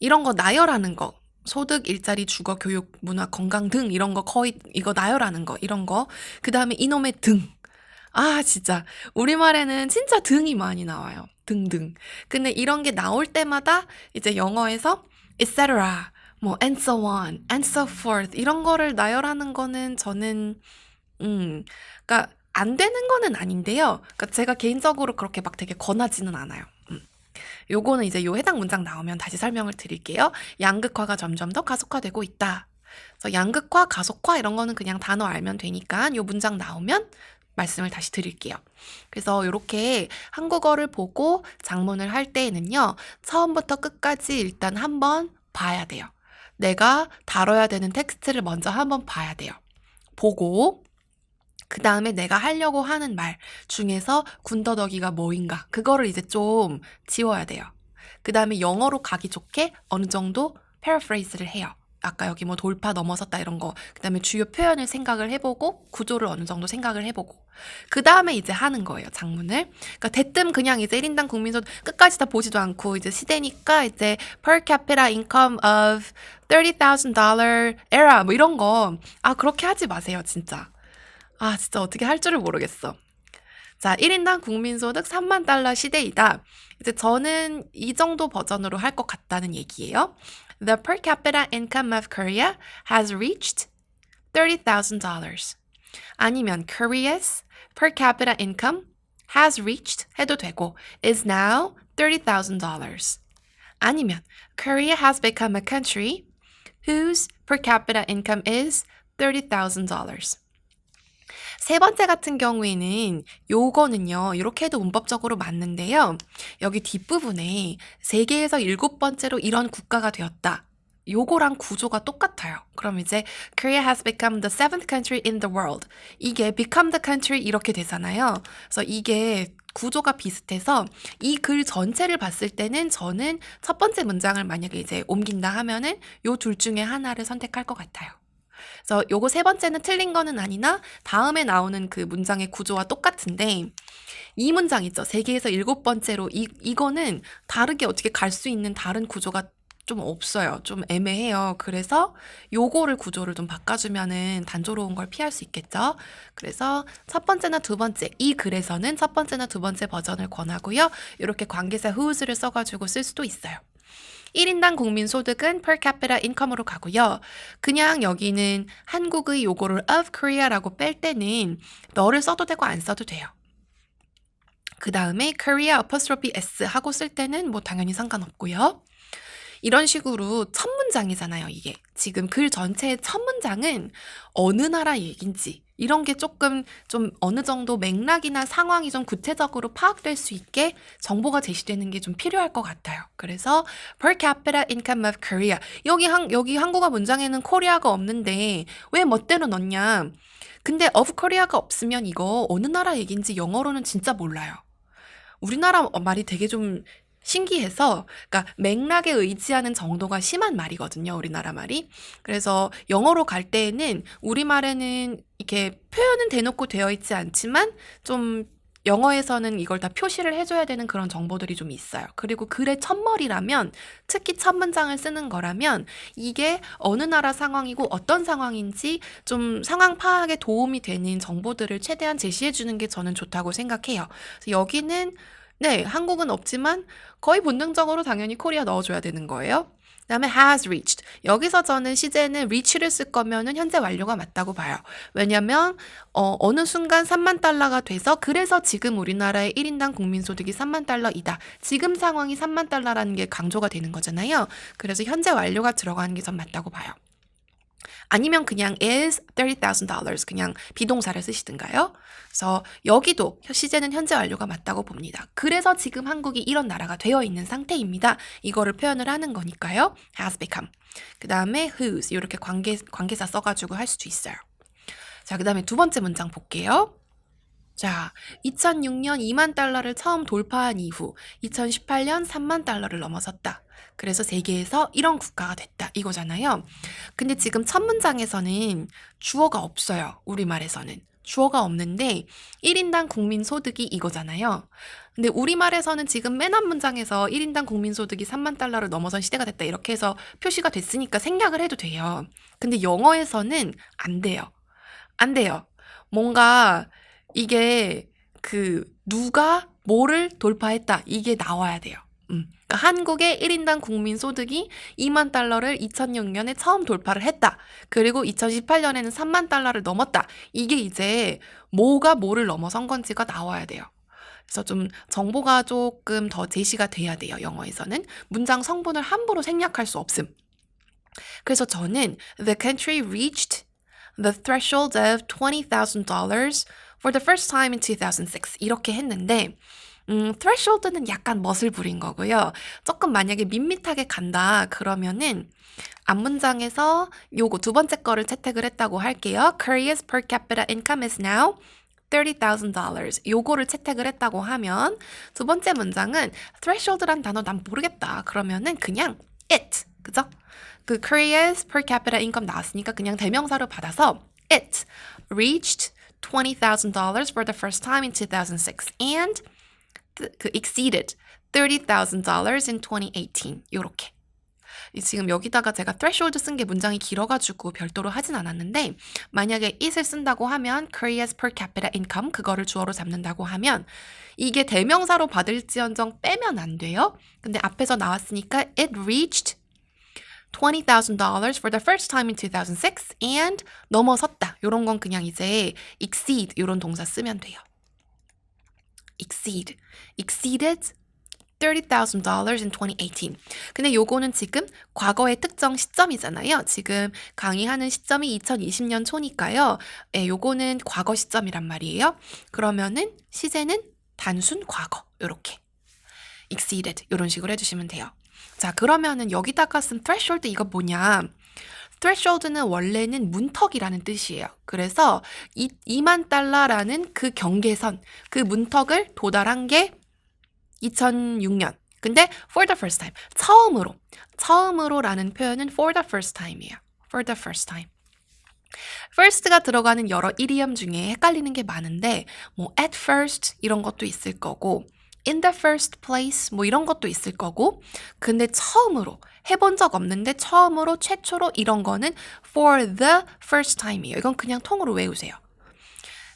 이런 거 나열하는 거. 소득, 일자리, 주거, 교육, 문화, 건강 등 이런 거 거의 이거 나열하는 거 이런 거. 그 다음에 이놈의 등. 아, 진짜. 우리말에는 진짜 등이 많이 나와요. 등등. 근데 이런 게 나올 때마다 이제 영어에서 etc. 뭐 and so on, and so forth 이런 거를 나열하는 거는 저는 그러니까 안 되는 거는 아닌데요. 그러니까 제가 개인적으로 그렇게 막 되게 권하지는 않아요. 요거는 이제 요 해당 문장 나오면 다시 설명을 드릴게요. 양극화가 점점 더 가속화되고 있다. 그래서 양극화, 가속화 이런 거는 그냥 단어 알면 되니까 요 문장 나오면 말씀을 다시 드릴게요. 그래서 이렇게 한국어를 보고 작문을 할 때에는요. 처음부터 끝까지 일단 한번 봐야 돼요. 내가 다뤄야 되는 텍스트를 먼저 한번 봐야 돼요. 보고 그 다음에 내가 하려고 하는 말 중에서 군더더기가 뭐인가 그거를 이제 좀 지워야 돼요. 그 다음에 영어로 가기 좋게 어느 정도 패러프레이즈를 해요. 아까 여기 뭐 돌파 넘어섰다 이런 거. 그 다음에 주요 표현을 생각을 해보고 구조를 어느 정도 생각을 해보고 그 다음에 이제 하는 거예요. 작문을. 그러니까 대뜸 그냥 이제 1인당 국민소득 끝까지 다 보지도 않고 이제 시대니까 이제 per capita income of $30,000 era 뭐 이런 거 그렇게 하지 마세요. 진짜. 진짜 어떻게 할 줄을 모르겠어. 자, 1인당 국민소득 3만 달러 시대이다. 이제 저는 이 정도 버전으로 할 것 같다는 얘기예요. The per capita income of Korea has reached $30,000. 아니면 Korea's per capita income has reached 해도 되고 is now $30,000. 아니면 Korea has become a country whose per capita income is $30,000. 세 번째 같은 경우에는 요거는요. 이렇게 해도 문법적으로 맞는데요. 여기 뒷부분에 세계에서 7번째로 이런 국가가 되었다. 요거랑 구조가 똑같아요. 그럼 이제 Korea has become the seventh country in the world. 이게 become the country 이렇게 되잖아요. 그래서 이게 구조가 비슷해서 이 글 전체를 봤을 때는 저는 첫 번째 문장을 만약에 이제 옮긴다 하면은 요 둘 중에 하나를 선택할 것 같아요. 그래서 요거 세 번째는 틀린 거는 아니나 다음에 나오는 그 문장의 구조와 똑같은데 이 문장 있죠. 세계에서 7번째로 이거는 다르게 어떻게 갈 수 있는 다른 구조가 좀 없어요. 좀 애매해요. 그래서 요거를 구조를 좀 바꿔주면은 단조로운 걸 피할 수 있겠죠. 그래서 첫 번째나 두 번째 이 글에서는 첫 번째나 두 번째 버전을 권하고요. 이렇게 관계사 whose를 써가지고 쓸 수도 있어요. 1인당 국민 소득은 per capita income으로 가고요. 그냥 여기는 한국의 요거를 of Korea라고 뺄 때는 너를 써도 되고 안 써도 돼요. 그 다음에 Korea apostrophe s 하고 쓸 때는 뭐 당연히 상관없고요. 이런 식으로 첫 문장이잖아요, 이게. 지금 글 전체의 첫 문장은 어느 나라 얘긴지 이런 게 조금 좀 어느 정도 맥락이나 상황이 좀 구체적으로 파악될 수 있게 정보가 제시되는 게 좀 필요할 것 같아요. 그래서 per capita income of Korea. 여기 한국어 문장에는 코리아가 없는데 왜 멋대로 넣냐? 근데 of Korea가 없으면 이거 어느 나라 얘긴지 영어로는 진짜 몰라요. 우리나라 말이 되게 좀 신기해서, 그러니까 맥락에 의지하는 정도가 심한 말이거든요, 우리나라 말이. 그래서 영어로 갈 때에는 우리말에는 이렇게 표현은 대놓고 되어 있지 않지만 좀 영어에서는 이걸 다 표시를 해줘야 되는 그런 정보들이 좀 있어요. 그리고 글의 첫머리라면, 특히 첫 문장을 쓰는 거라면 이게 어느 나라 상황이고 어떤 상황인지 좀 상황 파악에 도움이 되는 정보들을 최대한 제시해주는 게 저는 좋다고 생각해요. 그래서 여기는 네, 한국은 없지만 거의 본능적으로 당연히 코리아 넣어줘야 되는 거예요. 그다음에 has reached. 여기서 저는 시제는 reach를 쓸 거면은 현재 완료가 맞다고 봐요. 왜냐면 어느 순간 3만 달러가 돼서 그래서 지금 우리나라의 1인당 국민소득이 3만 달러이다. 지금 상황이 3만 달러라는 게 강조가 되는 거잖아요. 그래서 현재 완료가 들어가는 게 전 맞다고 봐요. 아니면 그냥 is $30,000 그냥 비동사를 쓰시든가요. 그래서 여기도 시제는 현재 완료가 맞다고 봅니다. 그래서 지금 한국이 이런 나라가 되어 있는 상태입니다. 이거를 표현을 하는 거니까요. has become. 그 다음에 whose 이렇게 관계사 써가지고 할 수도 있어요. 자, 그 다음에 두 번째 문장 볼게요. 자, 2006년 2만 달러를 처음 돌파한 이후 2018년 3만 달러를 넘어섰다. 그래서 세계에서 이런 국가가 됐다. 이거잖아요. 근데 지금 첫 문장에서는 주어가 없어요. 우리말에서는. 주어가 없는데 1인당 국민 소득이 이거잖아요. 근데 우리말에서는 지금 맨 앞 문장에서 1인당 국민 소득이 3만 달러를 넘어선 시대가 됐다. 이렇게 해서 표시가 됐으니까 생략을 해도 돼요. 근데 영어에서는 안 돼요. 안 돼요. 뭔가 이게 누가 뭐를 돌파했다. 이게 나와야 돼요. 그러니까 한국의 1인당 국민 소득이 2만 달러를 2006년에 처음 돌파를 했다. 그리고 2018년에는 3만 달러를 넘었다. 이게 이제 뭐가 뭐를 넘어선 건지가 나와야 돼요. 그래서 좀 정보가 조금 더 제시가 돼야 돼요. 영어에서는. 문장 성분을 함부로 생략할 수 없음. 그래서 저는 The country reached the threshold of $20,000 for the first time in 2006 이렇게 했는데 threshold는 약간 멋을 부린 거고요. 조금 만약에 밋밋하게 간다 그러면은 앞문장에서 요거 두 번째 거를 채택을 했다고 할게요. Korea's per capita income is now $30,000. 요거를 채택을 했다고 하면 두 번째 문장은 threshold란 단어 난 모르겠다. 그러면은 그냥 it. 그죠? 그 Korea's per capita income 나왔으니까 그냥 대명사로 받아서 it reached $20,000 for the first time in 2006 and exceeded $30,000 in 2018. 요렇게. 지금 여기다가 제가 threshold 쓴 게 문장이 길어가지고 별도로 하진 않았는데 만약에 it을 쓴다고 하면 Korea's per capita income 그거를 주어로 잡는다고 하면 이게 대명사로 받을지언정 빼면 안 돼요. 근데 앞에서 나왔으니까 it reached $20,000 for the first time in 2006 and 넘어섰다. 요런 건 그냥 이제 exceed 요런 동사 쓰면 돼요. exceeded $30,000 in 2018. 근데 요거는 지금 과거의 특정 시점이잖아요. 지금 강의하는 시점이 2020년 초니까요. 예, 요거는 과거 시점이란 말이에요. 그러면은 시제는 단순 과거 요렇게 exceeded 요런 식으로 해주시면 돼요. 자, 그러면은 여기다가 쓴 threshold 이거 뭐냐? threshold는 원래는 문턱이라는 뜻이에요. 그래서 2만 달러라는 그 경계선, 그 문턱을 도달한 게 2006년. 근데 for the first time, 처음으로라는 표현은 for the first time이에요. for the first time. first가 들어가는 여러 이디엄 중에 헷갈리는 게 많은데 뭐 at first 이런 것도 있을 거고 in the first place 뭐 이런 것도 있을 거고 근데 처음으로 해본 적 없는데 처음으로 최초로 이런 거는 for the first time이에요. 이건 그냥 통으로 외우세요.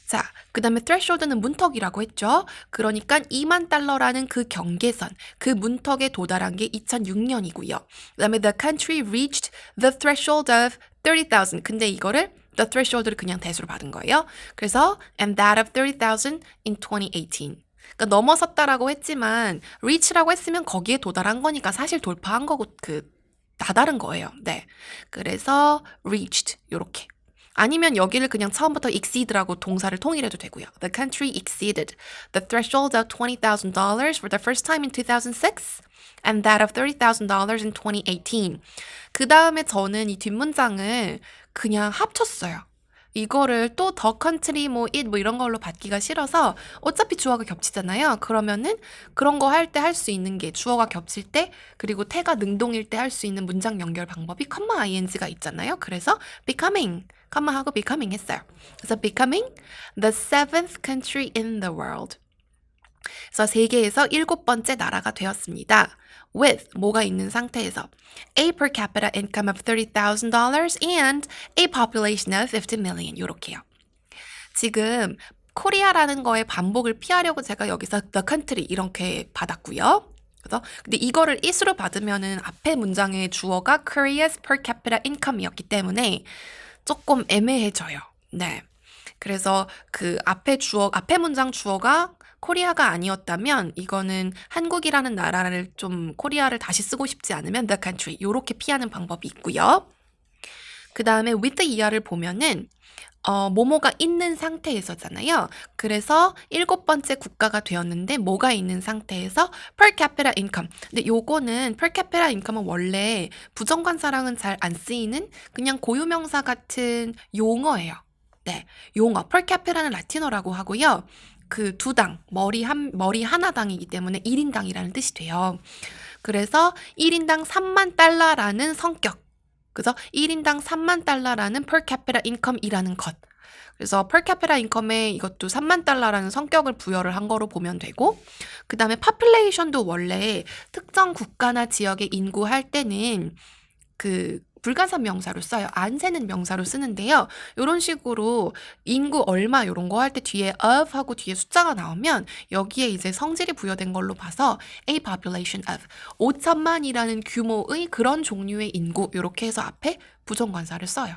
자, 그 다음에 threshold는 문턱이라고 했죠. 그러니까 2만 달러라는 그 경계선, 그 문턱에 도달한 게 2006년이고요. 그 다음에 the country reached the threshold of 30,000. 근데 이거를 the threshold를 그냥 대수로 받은 거예요. 그래서 and that of 30,000 in 2018. 그러니까 넘어섰다라고 했지만 reach라고 했으면 거기에 도달한 거니까 사실 돌파한 거고 다다른 거예요. 네. 그래서 reached 요렇게. 아니면 여기를 그냥 처음부터 exceed라고 동사를 통일해도 되고요. The country exceeded the threshold of $20,000 for the first time in 2006 and that of $30,000 in 2018. 그 다음에 저는 이 뒷문장을 그냥 합쳤어요. 이거를 또 the country 뭐 it 뭐 이런 걸로 받기가 싫어서 어차피 주어가 겹치잖아요. 그러면은 그런 거 할 때 할 수 있는 게 주어가 겹칠 때 그리고 태가 능동일 때 할 수 있는 문장 연결 방법이 comma ing가 있잖아요. 그래서 becoming comma하고 becoming 했어요. 그래서 becoming the seventh country in the world. 그래서 세계에서 7번째 나라가 되었습니다. with 뭐가 있는 상태에서 a per capita income of $30,000 and a population of 50 million 이렇게요. 지금 코리아라는 거의 반복을 피하려고 제가 여기서 the country 이렇게 받았고요. 그래서 근데 이거를 it으로 받으면은 앞에 문장의 주어가 Korea's per capita income이었기 때문에 조금 애매해져요. 네. 그래서 그 앞에 문장 주어가 코리아가 아니었다면 이거는 한국이라는 나라를 좀 코리아를 다시 쓰고 싶지 않으면 the country 요렇게 피하는 방법이 있고요. 그 다음에 with ER을 보면은 뭐뭐가 있는 상태에서잖아요. 그래서 7번째 국가가 되었는데 뭐가 있는 상태에서 per capita income. 근데 요거는 per capita income은 원래 부정관사랑은 잘 안 쓰이는 그냥 고유명사 같은 용어예요. 네, 용어 per capita는 라틴어라고 하고요. 그 두 당, 머리 하나당이기 때문에 1인당이라는 뜻이 돼요. 그래서 1인당 3만 달러라는 성격. 그죠? 1인당 3만 달러라는 per capita income이라는 것. 그래서 per capita income에 이것도 3만 달러라는 성격을 부여를 한 거로 보면 되고, 그 다음에 population도 원래 특정 국가나 지역의 인구 할 때는 그 불가산 명사로 써요. 안 세는 명사로 쓰는데요. 이런 식으로 인구 얼마 이런 거 할 때 뒤에 of 하고 뒤에 숫자가 나오면 여기에 이제 성질이 부여된 걸로 봐서 a population of 5천만이라는 규모의 그런 종류의 인구 이렇게 해서 앞에 부정관사를 써요.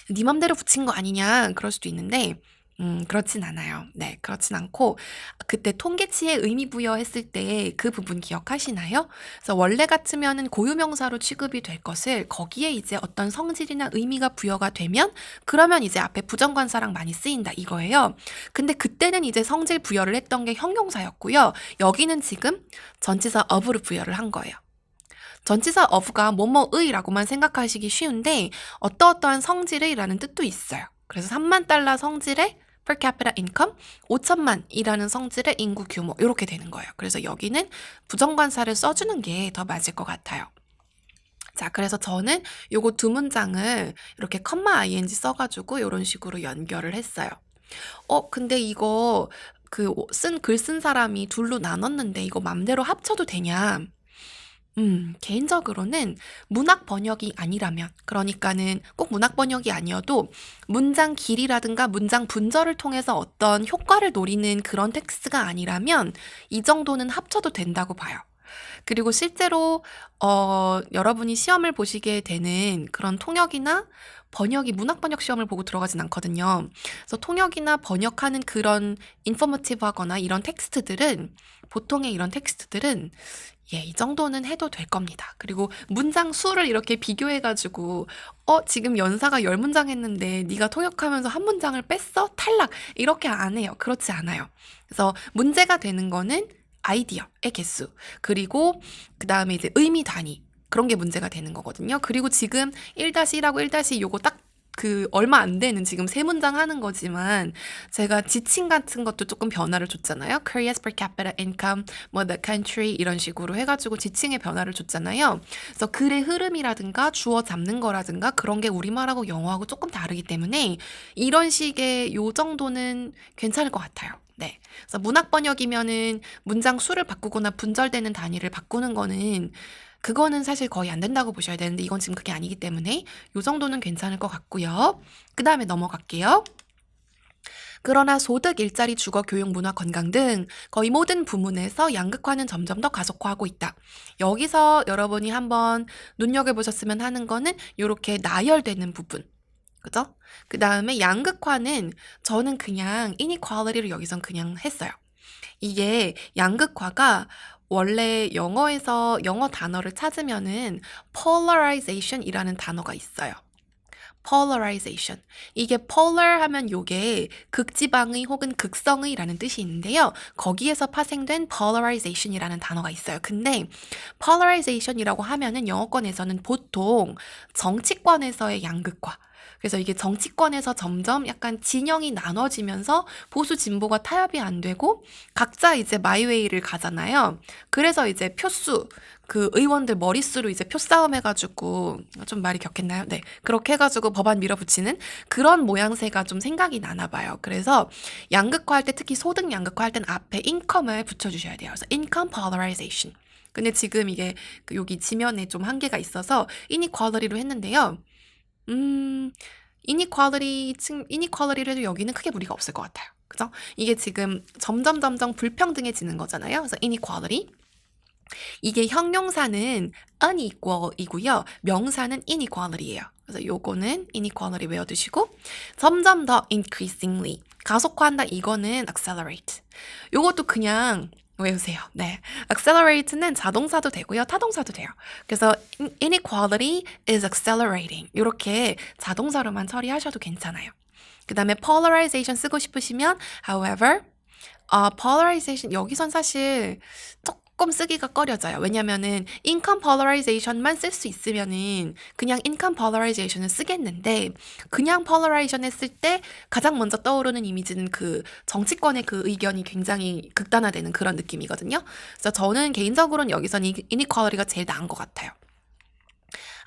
네 맘대로 붙인 거 아니냐 그럴 수도 있는데 그렇진 않아요. 네, 그렇진 않고 그때 통계치에 의미 부여했을 때 그 부분 기억하시나요? 그래서 원래 같으면은 고유명사로 취급이 될 것을 거기에 이제 어떤 성질이나 의미가 부여가 되면 그러면 이제 앞에 부정관사랑 많이 쓰인다 이거예요. 근데 그때는 이제 성질 부여를 했던 게 형용사였고요. 여기는 지금 전치사 of를 부여를 한 거예요. 전치사 of가 뭐뭐의라고만 생각하시기 쉬운데 어떠어떠한 성질의라는 뜻도 있어요. 그래서 3만 달러 성질의 per capita income 5천만이라는 성질의 인구 규모 이렇게 되는 거예요. 그래서 여기는 부정관사를 써주는 게 더 맞을 것 같아요. 자, 그래서 저는 요거 두 문장을 이렇게 컴마 ing 써가지고 이런 식으로 연결을 했어요. 근데 이거 글 쓴 사람이 둘로 나눴는데 이거 맘대로 합쳐도 되냐? 개인적으로는 문학 번역이 아니라면, 그러니까는 꼭 문학 번역이 아니어도 문장 길이라든가 문장 분절을 통해서 어떤 효과를 노리는 그런 텍스트가 아니라면 이 정도는 합쳐도 된다고 봐요. 그리고 실제로 여러분이 시험을 보시게 되는 그런 통역이나 번역이 문학 번역 시험을 보고 들어가진 않거든요. 그래서 통역이나 번역하는 그런 인포머티브하거나 이런 텍스트들은 보통의 이런 텍스트들은 이 정도는 해도 될 겁니다. 그리고 문장 수를 이렇게 비교해가지고 지금 연사가 10문장 했는데 네가 통역하면서 한 문장을 뺐어? 탈락! 이렇게 안 해요. 그렇지 않아요. 그래서 문제가 되는 거는 아이디어의 개수, 그리고 그 다음에 이제 의미 단위, 그런 게 문제가 되는 거거든요. 그리고 지금 1-1하고 1- 요거 딱 얼마 안 되는 지금 3문장 하는 거지만 제가 지칭 같은 것도 조금 변화를 줬잖아요. Korea's per capita income, 뭐 the country 이런 식으로 해가지고 지칭에 변화를 줬잖아요. 그래서 글의 흐름이라든가 주어 잡는 거라든가 그런 게 우리말하고 영어하고 조금 다르기 때문에 이런 식의 요 정도는 괜찮을 것 같아요. 네. 그래서 문학 번역이면은 문장 수를 바꾸거나 분절되는 단위를 바꾸는 거는 그거는 사실 거의 안 된다고 보셔야 되는데 이건 지금 그게 아니기 때문에 요 정도는 괜찮을 것 같고요. 그 다음에 넘어갈게요. 그러나 소득, 일자리, 주거, 교육, 문화, 건강 등 거의 모든 부문에서 양극화는 점점 더 가속화하고 있다. 여기서 여러분이 한번 눈여겨보셨으면 하는 거는 이렇게 나열되는 부분. 그죠? 그 다음에 양극화는 저는 그냥 inequality를 여기선 그냥 했어요. 이게 양극화가 원래 영어에서 영어 단어를 찾으면은 polarization이라는 단어가 있어요. polarization. 이게 polar 하면 요게 극지방의 혹은 극성의라는 뜻이 있는데요. 거기에서 파생된 polarization이라는 단어가 있어요. 근데 polarization이라고 하면은 영어권에서는 보통 정치권에서의 양극화, 그래서 이게 정치권에서 점점 약간 진영이 나눠지면서 보수 진보가 타협이 안 되고 각자 이제 마이웨이를 가잖아요. 그래서 이제 표수, 의원들 머릿수로 이제 표싸움 해가지고 좀 말이 격했나요? 네, 그렇게 해가지고 법안 밀어붙이는 그런 모양새가 좀 생각이 나나 봐요. 그래서 양극화할 때, 특히 소득 양극화할 때는 앞에 income을 붙여주셔야 돼요. 그래서 income polarization. 근데 지금 이게 여기 지면에 좀 한계가 있어서 inequality로 했는데요. inequality를 해도 여기는 크게 무리가 없을 것 같아요. 그죠? 이게 지금 점점 불평등해지는 거잖아요. 그래서 inequality. 이게 형용사는 unequal이고요. 명사는 inequality예요. 그래서 요거는 inequality 외워두시고 점점 더 increasingly 가속화한다 이거는 accelerate. 요것도 그냥 외우세요. 네. accelerate는 자동사도 되고요. 타동사도 돼요. 그래서 inequality is accelerating. 이렇게 자동사로만 처리하셔도 괜찮아요. 그 다음에 polarization 쓰고 싶으시면 however, polarization 여기선 사실 조금 쓰기가 꺼려져요. 왜냐면은 income polarization만 쓸 수 있으면은 그냥 income polarization을 쓰겠는데 그냥 polarization 했을 때 가장 먼저 떠오르는 이미지는 그 정치권의 그 의견이 굉장히 극단화되는 그런 느낌이거든요. 그래서 저는 개인적으로는 여기서는 inequality가 제일 나은 것 같아요.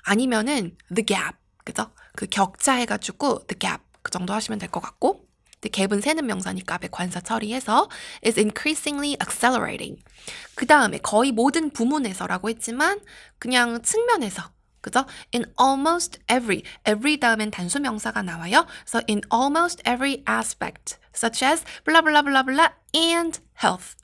아니면은 the gap, 그죠? 그 격차 해가지고 the gap 그 정도 하시면 될 것 같고, 근데 갭은 세는 명사니까 앞에 관사 처리해서 is increasingly accelerating. 그 다음에 거의 모든 부문에서라고 했지만 그냥 측면에서, 그죠? In almost every 다음엔 단수 명사가 나와요. 그래서 in almost every aspect, such as blah blah blah blah and health.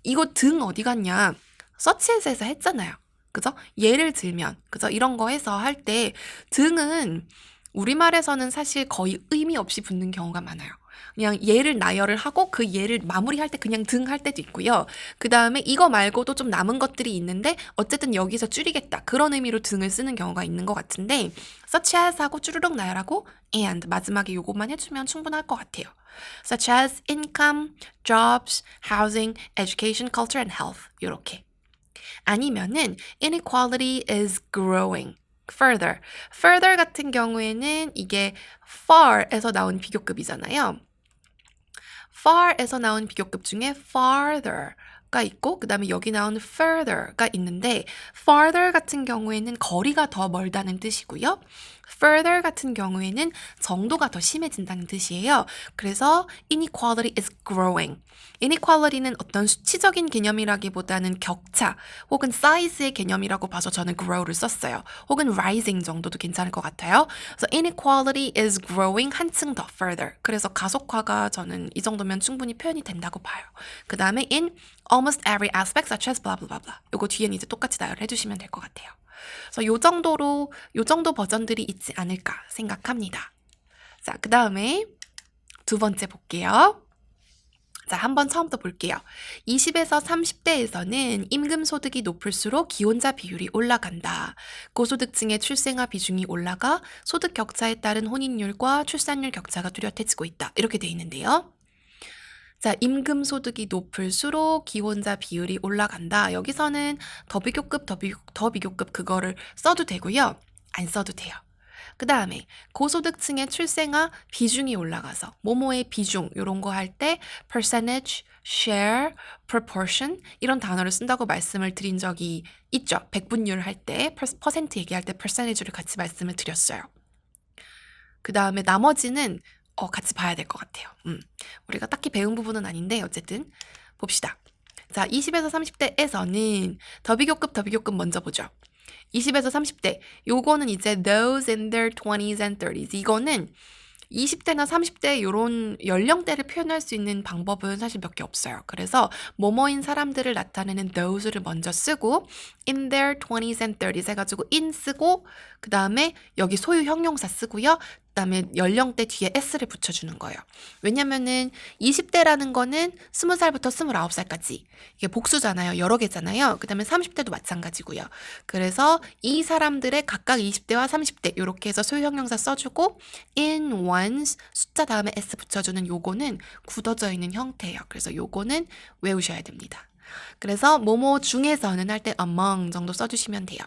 이거 등 어디 갔냐? 서치에서 했잖아요. 그죠? 예를 들면, 그죠? 이런 거 해서 할 때 등은 우리말에서는 사실 거의 의미 없이 붙는 경우가 많아요. 그냥 예를 나열을 하고 그 예를 마무리할 때 그냥 등 할 때도 있고요. 그 다음에 이거 말고도 좀 남은 것들이 있는데 어쨌든 여기서 줄이겠다. 그런 의미로 등을 쓰는 경우가 있는 것 같은데 such as 하고 쭈르륵 나열하고 and 마지막에 요것만 해주면 충분할 것 같아요. such as income, jobs, housing, education, culture, and health 이렇게. 아니면은 inequality is growing. further 같은 경우에는 이게 far에서 나온 비교급이잖아요. far에서 나온 비교급 중에 farther가 있고 그 다음에 여기 나온 further가 있는데 farther 같은 경우에는 거리가 더 멀다는 뜻이고요. further 같은 경우에는 정도가 더 심해진다는 뜻이에요. 그래서 inequality is growing. inequality는 어떤 수치적인 개념이라기보다는 격차 혹은 사이즈의 개념이라고 봐서 저는 grow를 썼어요. 혹은 rising 정도도 괜찮을 것 같아요. 그래서 inequality is growing 한층 더 further. 그래서 가속화가 저는 이 정도면 충분히 표현이 된다고 봐요. 그 다음에 in almost every aspect such as blah blah blah blah. 요거 뒤에는 이제 똑같이 나열해 주시면 될 것 같아요. 그래서 요 정도 버전들이 있지 않을까 생각합니다. 자, 그 다음에 두 번째 볼게요. 자, 한번 처음부터 볼게요. 20에서 30대에서는 임금 소득이 높을수록 기혼자 비율이 올라간다. 고소득층의 출생아 비중이 올라가 소득 격차에 따른 혼인율과 출산율 격차가 뚜렷해지고 있다. 이렇게 돼 있는데요. 자, 임금 소득이 높을수록 기혼자 비율이 올라간다. 여기서는 더 비교급 그거를 써도 되고요. 안 써도 돼요. 그 다음에 고소득층의 출생아 비중이 올라가서 뭐뭐의 비중 이런 거 할 때 percentage, share, proportion 이런 단어를 쓴다고 말씀을 드린 적이 있죠. 백분율 할 때 퍼센트 얘기할 때 percentage를 같이 말씀을 드렸어요. 그 다음에 나머지는 같이 봐야 될 것 같아요. 우리가 딱히 배운 부분은 아닌데 어쨌든 봅시다. 자, 20에서 30대에서는 더 비교급 먼저 보죠. 20에서 30대 요거는 이제 those in their 20s and 30s 이거는 20대나 30대 이런 연령대를 표현할 수 있는 방법은 사실 몇 개 없어요. 그래서 뭐뭐인 사람들을 나타내는 those를 먼저 쓰고 in their 20s and 30s 해가지고 in 쓰고 그 다음에 여기 소유 형용사 쓰고요. 그 다음에 연령대 뒤에 s를 붙여주는 거예요. 왜냐면은 20대라는 거는 20살부터 29살까지 이게 복수잖아요. 여러 개잖아요. 그 다음에 30대도 마찬가지고요. 그래서 이 사람들의 각각 20대와 30대 이렇게 해서 소유 형용사 써주고 in ones 숫자 다음에 s 붙여주는 요거는 굳어져 있는 형태예요. 그래서 요거는 외우셔야 됩니다. 그래서 뭐뭐 중에서는 할 때 among 정도 써주시면 돼요.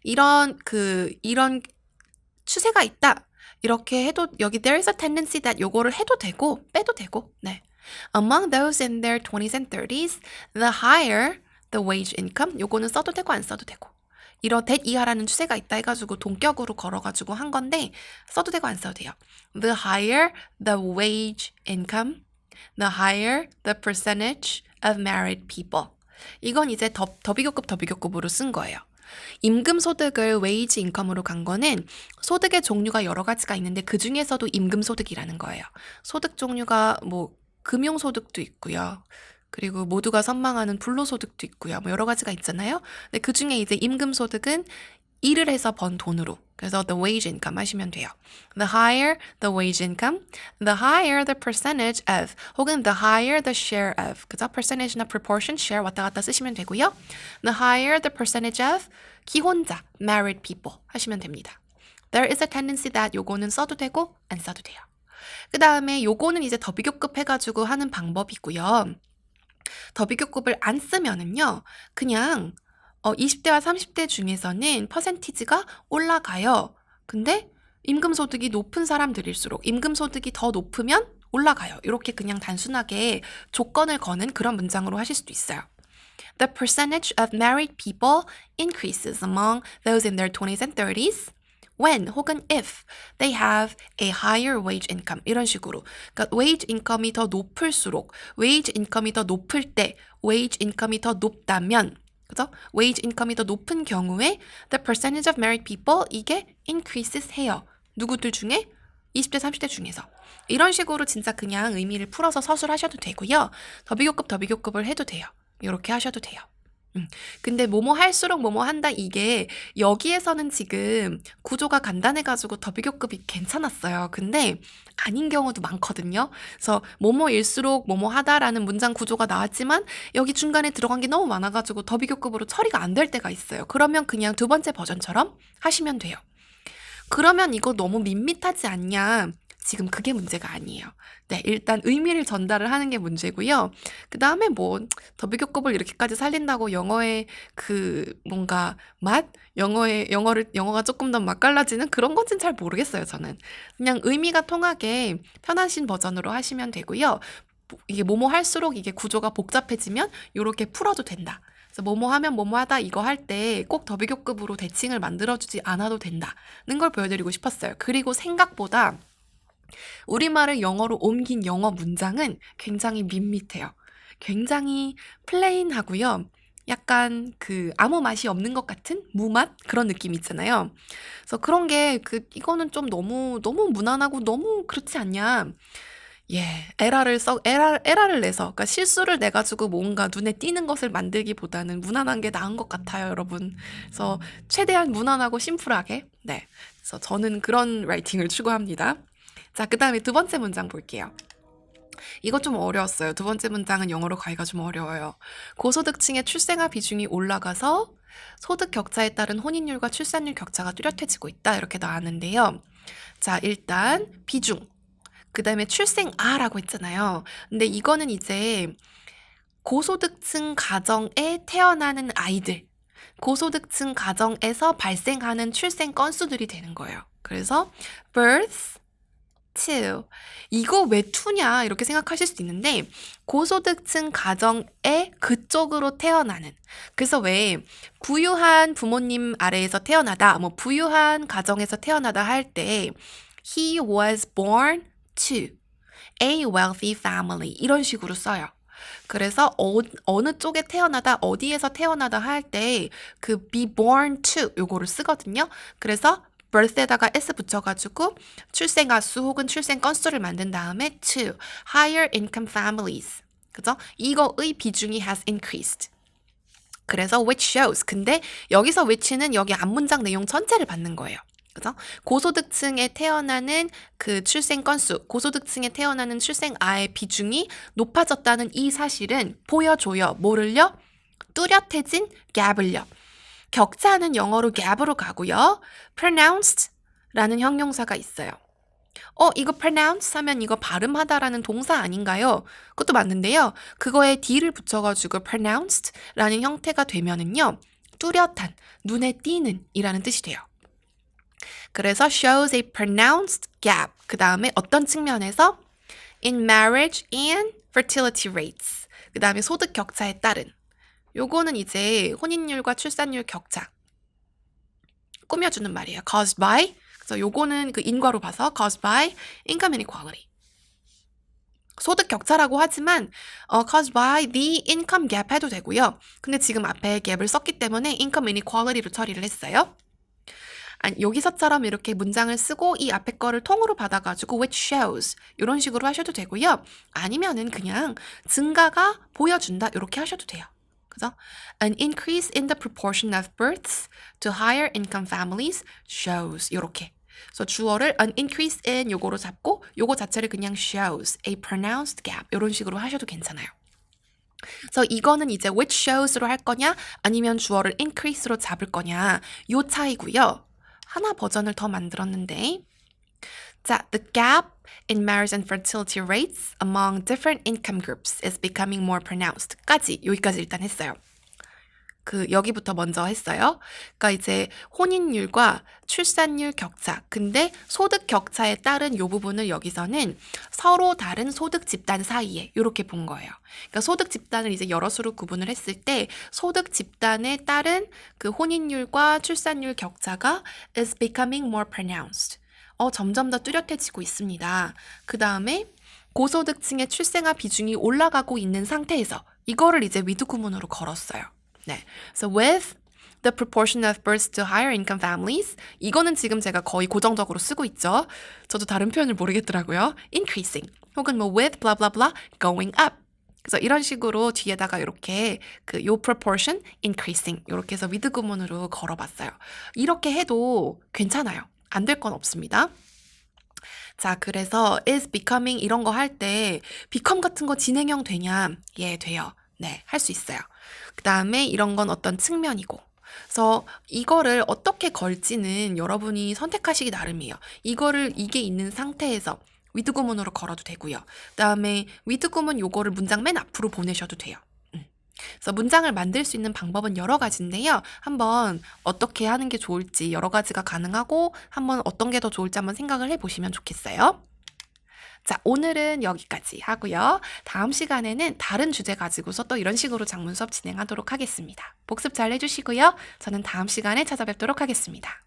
이런 추세가 있다. 이렇게 해도 여기 there is a tendency that 요거를 해도 되고 빼도 되고 네. Among those in their 20s and 30s, the higher the wage income 요거는 써도 되고 안 써도 되고 이런 that 이하라는 추세가 있다 해가지고 동격으로 걸어가지고 한 건데 써도 되고 안 써도 돼요. The higher the wage income, the higher the percentage of married people. 이건 이제 더 비교급으로 쓴 거예요. 임금 소득을 웨이지 인컴으로 간 거는 소득의 종류가 여러 가지가 있는데 그 중에서도 임금 소득이라는 거예요. 소득 종류가 뭐 금융 소득도 있고요. 그리고 모두가 선망하는 불로 소득도 있고요. 뭐 여러 가지가 있잖아요. 근데 그 중에 이제 임금 소득은 일을 해서 번 돈으로. 그래서 the wage income 하시면 돼요. The higher the wage income, the higher the percentage of, 혹은 the higher the share of. 그죠? percentage나 proportion, share 왔다 갔다 쓰시면 되고요. The higher the percentage of 기혼자, married people 하시면 됩니다. There is a tendency that 요거는 써도 되고 안 써도 돼요. 그 다음에 요거는 이제 더 비교급 해가지고 하는 방법이고요. 더 비교급을 안 쓰면은요. 그냥 20대와 30대 중에서는 퍼센티지가 올라가요. 근데 임금소득이 높은 사람들일수록 임금소득이 더 높으면 올라가요. 이렇게 그냥 단순하게 조건을 거는 그런 문장으로 하실 수도 있어요. The percentage of married people increases among those in their 20s and 30s when 혹은 if they have a higher wage income 이런 식으로 그러니까 wage income이 더 높을수록 wage income이 더 높을 때 wage income이 더 높다면 그죠? wage income이 더 높은 경우에 the percentage of married people 이게 increases 해요. 누구들 중에? 20대, 30대 중에서. 이런 식으로 진짜 그냥 의미를 풀어서 서술하셔도 되고요. 더비교급을 해도 돼요. 이렇게 하셔도 돼요. 근데 뭐뭐 할수록 뭐뭐 한다 이게 여기에서는 지금 구조가 간단해가지고 더비교급이 괜찮았어요. 근데 아닌 경우도 많거든요. 그래서 뭐뭐일수록 뭐뭐 하다라는 문장 구조가 나왔지만 여기 중간에 들어간 게 너무 많아가지고 더비교급으로 처리가 안 될 때가 있어요. 그러면 그냥 두 번째 버전처럼 하시면 돼요. 그러면 이거 너무 밋밋하지 않냐? 지금 그게 문제가 아니에요. 네, 일단 의미를 전달을 하는 게 문제고요. 그 다음에 뭐 더비교급을 이렇게까지 살린다고 영어의 그 뭔가 맛? 영어가 조금 더 맛깔나지는 그런 건진 잘 모르겠어요, 저는. 그냥 의미가 통하게 편하신 버전으로 하시면 되고요. 이게 뭐뭐 할수록 이게 구조가 복잡해지면 이렇게 풀어도 된다. 그래서 뭐뭐 하면 뭐뭐 하다 이거 할 때 꼭 더비교급으로 대칭을 만들어주지 않아도 된다는 걸 보여드리고 싶었어요. 그리고 생각보다 우리말을 영어로 옮긴 영어 문장은 굉장히 밋밋해요. 굉장히 플레인하고요. 약간 그 아무 맛이 없는 것 같은 무맛 그런 느낌 있잖아요. 그래서 그런 게 이거는 좀 너무 무난하고 너무 그렇지 않냐. 예, 에라를 내서, 그러니까 실수를 내가지고 뭔가 눈에 띄는 것을 만들기보다는 무난한 게 나은 것 같아요, 여러분. 그래서 최대한 무난하고 심플하게, 네. 그래서 저는 그런 라이팅을 추구합니다. 자, 그 다음에 두 번째 문장 볼게요. 이거 좀 어려웠어요. 두 번째 문장은 영어로 가기가 좀 어려워요. 고소득층의 출생아 비중이 올라가서 소득 격차에 따른 혼인율과 출산율 격차가 뚜렷해지고 있다. 이렇게 나왔는데요. 자, 일단 비중. 그 다음에 출생아라고 했잖아요. 근데 이거는 이제 고소득층 가정에 태어나는 아이들, 고소득층 가정에서 발생하는 출생 건수들이 되는 거예요. 그래서 births to 이거 왜 to냐 이렇게 생각하실 수 있는데 고소득층 가정에 그쪽으로 태어나는 그래서 왜 부유한 부모님 아래에서 태어나다 뭐 부유한 가정에서 태어나다 할 때 he was born to a wealthy family 이런 식으로 써요. 그래서 어느 쪽에 태어나다 어디에서 태어나다 할 때 그 be born to 요거를 쓰거든요. 그래서 birth에다가 s 붙여가지고 출생아 수 혹은 출생 건수를 만든 다음에 to higher income families 그죠? 이거의 비중이 has increased. 그래서 which shows 근데 여기서 which는 여기 앞문장 내용 전체를 받는 거예요. 그죠? 고소득층에 태어나는 그 출생 건수, 고소득층에 태어나는 출생아의 비중이 높아졌다는 이 사실은 보여줘요. 뭐를요? 뚜렷해진 갭을요. 격차는 영어로 갭으로 가고요. pronounced라는 형용사가 있어요. 이거 pronounce 하면 이거 발음하다라는 동사 아닌가요? 그것도 맞는데요. 그거에 d를 붙여가지고 pronounced라는 형태가 되면은요. 뚜렷한, 눈에 띄는 이라는 뜻이 돼요. 그래서 shows a pronounced gap. 그 다음에 어떤 측면에서 in marriage and fertility rates. 그 다음에 소득 격차에 따른. 요거는 이제 혼인율과 출산율 격차. 꾸며주는 말이에요. caused by. 그래서 요거는 그 인과로 봐서 caused by income inequality. 소득 격차라고 하지만 caused by the income gap 해도 되고요. 근데 지금 앞에 갭을 썼기 때문에 income inequality로 처리를 했어요. 여기서처럼 이렇게 문장을 쓰고 이 앞에 거를 통으로 받아가지고 which shows 이런 식으로 하셔도 되고요. 아니면은 그냥 증가가 보여준다 이렇게 하셔도 돼요. 그죠? An increase in the proportion of births to higher income families shows 이렇게. 그래서 주어를 an increase in 요거로 잡고 요거 자체를 그냥 shows a pronounced gap 이런 식으로 하셔도 괜찮아요. 그래서 이거는 이제 which shows로 할 거냐 아니면 주어를 increase로 잡을 거냐 요 차이고요. 하나 버전을 더 만들었는데 자, the gap in marriage and fertility rates among different income groups is becoming more pronounced. 여기까지 일단 했어요. 여기부터 먼저 했어요. 그러니까 이제 혼인율과 출산율 격차. 근데 소득 격차에 따른 요 부분을 여기서는 서로 다른 소득 집단 사이에 이렇게 본 거예요. 그러니까 소득 집단을 이제 여러 수로 구분을 했을 때 소득 집단에 따른 그 혼인율과 출산율 격차가 is becoming more pronounced. 점점 더 뚜렷해지고 있습니다. 그 다음에 고소득층의 출생아 비중이 올라가고 있는 상태에서 이거를 이제 위드 구문으로 걸었어요. 네. So with the proportion of births to higher income families, 이거는 지금 제가 거의 고정적으로 쓰고 있죠. 저도 다른 표현을 모르겠더라고요. increasing 혹은 뭐 with blah blah blah going up. 그래서 이런 식으로 뒤에다가 이렇게 요 proportion increasing 이렇게 해서 with 구문으로 걸어봤어요. 이렇게 해도 괜찮아요. 안 될 건 없습니다. 자, 그래서 is becoming 이런 거 할 때 become 같은 거 진행형 되냐? 예, 돼요. 네, 할 수 있어요. 그 다음에 이런 건 어떤 측면이고. 그래서 이거를 어떻게 걸지는 여러분이 선택하시기 나름이에요. 이게 있는 상태에서 with 구문으로 걸어도 되고요. 그 다음에 with 구문 요거를 문장 맨 앞으로 보내셔도 돼요. 그래서 문장을 만들 수 있는 방법은 여러 가지인데요. 한번 어떻게 하는 게 좋을지 여러 가지가 가능하고 한번 어떤 게 더 좋을지 한번 생각을 해보시면 좋겠어요. 자, 오늘은 여기까지 하고요. 다음 시간에는 다른 주제 가지고서 또 이런 식으로 작문 수업 진행하도록 하겠습니다. 복습 잘 해주시고요. 저는 다음 시간에 찾아뵙도록 하겠습니다.